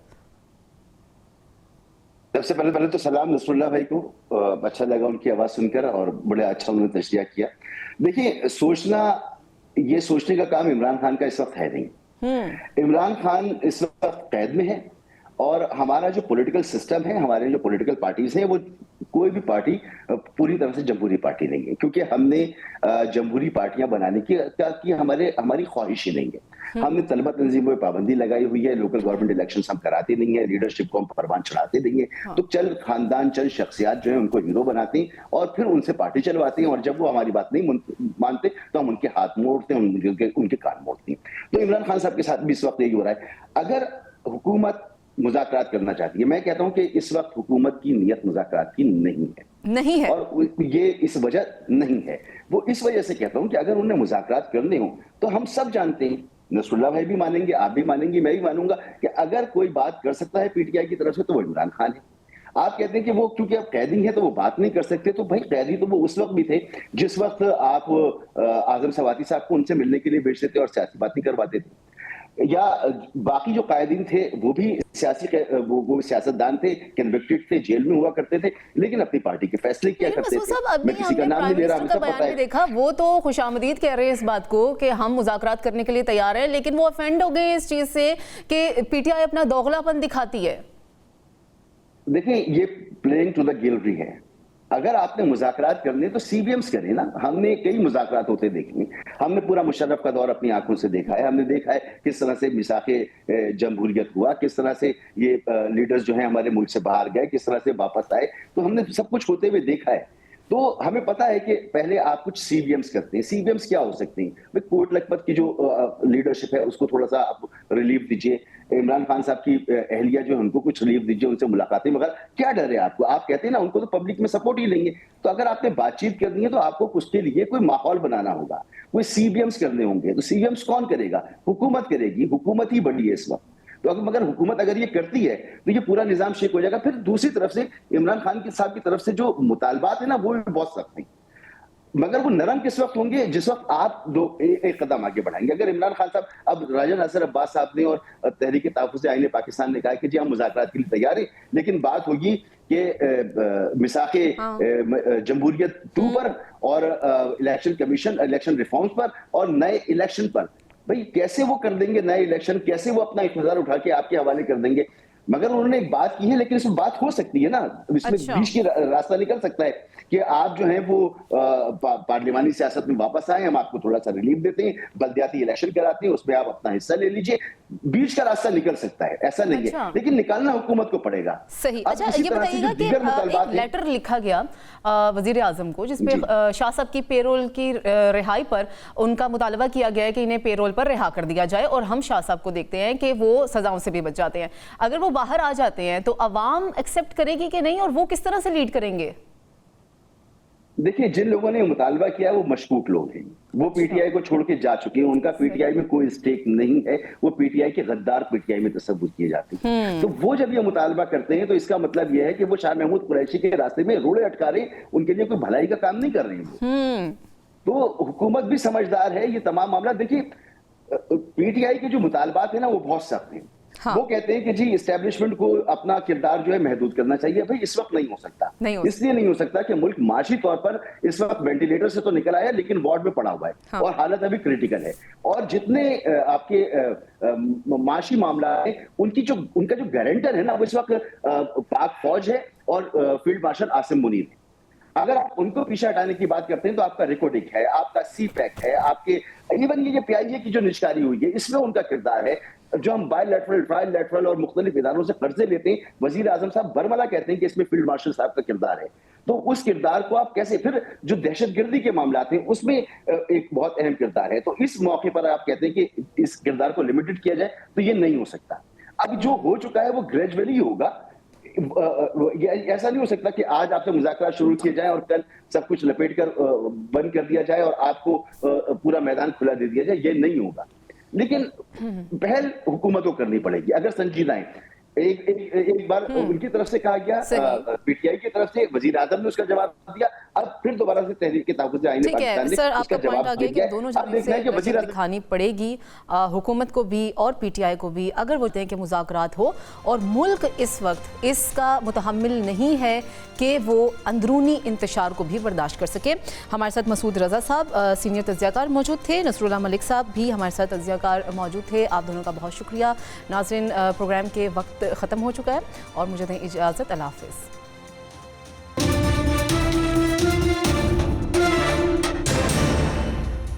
सबसे पहले तो सलाम नसरुल्लाह भाई को, अच्छा लगा उनकी आवाज सुनकर और बड़े अच्छा उन्होंने तशरिया किया। देखिए, ये सोचने का काम इमरान खान का इस वक्त है नहीं। इमरान खान इस वक्त कैद में है, और हमारा जो पॉलिटिकल सिस्टम है, हमारे जो पॉलिटिकल पार्टीज हैं, वो कोई भी पार्टी पूरी तरह से जमहूरी पार्टी नहीं है, क्योंकि हमने जमहूरी पार्टियां बनाने की हमारी ख्वाहिश ही नहीं है। हमने तलबा तंजीमों पर पाबंदी लगाई हुई है, लोकल गवर्नमेंट इलेक्शन हम कराते नहीं है, लीडरशिप को हम परवान चढ़ाते नहीं है। तो चल खानदान, चल शख्सियात जो है उनको हीरो बनाते हैं और फिर उनसे पार्टी चलवाते हैं, और जब वो हमारी बात नहीं मानते तो हम उनके हाथ मोड़ते हैं, उनके कान मोड़ते हैं। तो इमरान खान साहब के साथ भी इस वक्त यही हो रहा है। अगर हुकूमत मुज़ाकरात करना चाहती है, मैं कहता हूं कि इस वक्त हुकूमत की नीयत मुज़ाकरात की नहीं है, और ये इस वजह नहीं है। वो इस वजह से कहता हूं कि अगर उन्हें मुज़ाकरात करने हो तो हम सब जानते हैं, नसरुल्लाह भाई भी मानेंगे, आप भी मानेंगे, मैं भी मानूंगा कि अगर कोई बात कर सकता है पीटीआई की तरफ से तो वो इमरान खान है। आप कहते हैं कि वो क्योंकि अब कैदी है तो वो बात नहीं कर सकते, तो भाई कैदी तो वो उस वक्त भी थे जिस वक्त आप आजम सवाती साहब को उनसे मिलने के लिए भेजते थे और सियासी बात नहीं करवाते थे, या बाकी जो कायदीन थे वो भी वो सियासतदान थे, कन्विक्टेड थे, जेल में हुआ करते थे, लेकिन अपनी पार्टी के फैसले किया करते थे। मैं किसी का नाम नहीं ले रहा, मुझे पता है। देखा, वो तो खुशामदीद कह रहे हैं इस बात को कि हम मुज़ाकरात करने के लिए तैयार हैं, लेकिन वो ऑफेंड हो गए इस चीज से कि पीटीआई अपना दोगलापन दिखाती है। देखिए, ये प्लेइंग टू द गिल्टी है। अगर आपने मुज़ाकरात करने तो सीबीएम्स करें ना। हमने कई मुज़ाकरात होते देखे, हमने पूरा मुशर्रफ का दौर अपनी आंखों से देखा है, हमने देखा है किस तरह से मिसाखे जमहूरियत हुआ, किस तरह से ये लीडर्स जो हैं हमारे मुल्क से बाहर गए, किस तरह से वापस आए, तो हमने सब कुछ होते हुए देखा है। तो हमें पता है कि पहले आप कुछ सीबीएम्स करते हैं। सीबीएम्स क्या हो सकते हैं? भाई, कोट लखपत की जो लीडरशिप है उसको थोड़ा सा आप रिलीफ दीजिए, इमरान खान साहब की अहलिया जो है उनको कुछ रिलीफ दीजिए, उनसे मुलाकातें वगैरह। क्या डर है आपको? आप कहते हैं ना उनको तो पब्लिक में सपोर्ट ही लेंगे। तो अगर आपने बातचीत करनी है तो आपको उसके लिए कोई माहौल बनाना होगा, कोई सीबीएम्स करने होंगे। तो सीबीएम्स कौन करेगा? हुकूमत करेगी, हुकूमत ही बड़ी है इस वक्त। तो मगर हुकूमत अगर ये करती है तो ये पूरा निजाम शेक हो जाएगा। फिर दूसरी तरफ से इमरान खान साहब की तरफ से जो मुतालबात है ना, वो भी बहुत सख्त हैं, मगर वो नरम किस वक्त होंगे? जिस वक्त आप एक कदम आगे बढ़ाएंगे। अगर इमरान खान साहब, अब राजा नासिर अब्बास साहब ने और तहरीक तहफ़्फ़ुज़ आईन पाकिस्तान ने कहा कि जी हम मुज़ाकरात के लिए तैयार हैं, लेकिन बात होगी कि मिसाखे जमहूरियत 2 पर और इलेक्शन कमीशन, इलेक्शन रिफॉर्म्स पर और नए इलेक्शन पर। भाई, कैसे वो कर देंगे नए इलेक्शन? कैसे वो अपना इख्तियार उठा के आपके हवाले कर देंगे? मगर उन्होंने एक बात की है, लेकिन इसमें बात हो सकती है ना, इसमें अच्छा। बीच की रास्ता निकल सकता है कि आप जो है वो पार्लिमानी सियासत में वापस आए, हम आपको थोड़ा सा रिलीफ देते हैं, बल्दियाती इलेक्शन कराते हैं, उसमें आप अपना हिस्सा ले लीजिए। बीच का रास्ता निकल सकता है, ऐसा नहीं अच्छा। है, लेकिन निकालना हुकूमत को पड़ेगा। सही। अब अच्छा, इसी ये तरह से बताइएगा जो कि दीगर मुतालबात एक हैं- लेटर लिखा गया वजीर आजम को, जिसपे जी। शाह साहब की पेरोल की रिहाई पर उनका मुतालबा किया गया है कि इन्हें पेरोल पर रिहा कर दिया जाए, और हम शाह साहब को देखते हैं कि वो सजाओं से भी बच जाते हैं। अगर वो बाहर आ जाते हैं तो अवाम एक्सेप्ट करेगी कि नहीं, और वो किस तरह से लीड करेंगे? देखिए, जिन लोगों ने मुतालबा किया वो मशकूक लोग हैं, वो पीटीआई को छोड़ के जा चुके हैं, उनका पीटीआई में कोई स्टेक नहीं है, वो पीटीआई के गद्दार पीटीआई में तस्वुर किए जाते हैं। तो वो जब ये मुतालबा करते हैं तो इसका मतलब ये है कि वो शाह महमूद कुरैशी के रास्ते में रोड़े अटका रहे, उनके लिए कोई भलाई का काम नहीं कर रहे हैं। तो हुकूमत भी समझदार है। ये तमाम मामला देखिए, पीटीआई के जो मुतालबात है ना वो बहुत सख्त हैं। हाँ। वो कहते हैं कि जी इस्टेब्लिशमेंट को अपना किरदार जो है महदूद करना चाहिए। भाई इस वक्त नहीं हो सकता, नहीं हो इसलिए नहीं हो सकता कि मुल्क माशी तौर पर इस वक्त वेंटिलेटर से तो निकल आया लेकिन वार्ड में पड़ा हुआ है। हाँ। और हालत अभी क्रिटिकल है। और जितने आपके माशी मामला है उनका जो गारंटर है ना वो इस वक्त पाक फौज है और फील्ड मार्शल आसिम मुनीर है। अगर आप उनको पीछे हटाने की बात करते हैं तो आपका रिकॉर्डिंग है, आपका सीपैक है, आपके इवन ये पीआईए की जो निष्कारी हुई है इसमें उनका किरदार है। जो हम बायलैटरल, ट्रायलैटरल और मुख्तलिफ इदारों से कर्जे लेते हैं, वजीर आजम साहब बरमला कहते हैं कि इसमें फील्ड मार्शल साहब का किरदार है। तो उस किरदार को आप कैसे, फिर जो दहशतगर्दी के मामला हैं उसमें एक बहुत अहम किरदार है। तो इस मौके पर आप कहते हैं कि इस किरदार को लिमिटेड किया जाए, तो ये नहीं हो सकता। अब जो हो चुका है वो ग्रेजुअली होगा। ऐसा नहीं हो सकता कि आज आपसे मुज़ाकरात शुरू किए जाए और कल सब कुछ लपेट कर बंद कर दिया जाए और आपको पूरा मैदान खुला दे दिया जाए। ये नहीं होगा, लेकिन पहल हुकूमत को करनी पड़ेगी अगर संजीदा है। एक बार उनकी तरफ से कहा गया, पीटीआई की तरफ से वजीर आजम ने उसका जवाब दिया, अब फिर दोबारा से तहरीक के तहफ़्फ़ुज़ आईन ठीक है सर, आपका पॉइंट आ गया कि दोनों जानिब से वजीर वजह दिखानी पड़ेगी, हुकूमत को भी और पीटीआई को भी, अगर वो कहते हैं कि मुज़ाकरात हो। और मुल्क इस वक्त इसका मुतहम्मिल नहीं है कि वो अंदरूनी इंतशार को भी बर्दाश्त कर सके। हमारे साथ मसूद रज़ा साहब सीनियर तज्ज़ियाकार मौजूद थे, नसरुल्लाह मलिक साहब भी हमारे साथ तज्ज़ियाकार मौजूद थे। आप दोनों का बहुत शुक्रिया। नाज़रीन, प्रोग्राम के वक्त ख़त्म हो चुका है और मुझे दें इजाज़त। अल्लाह हाफ़िज़।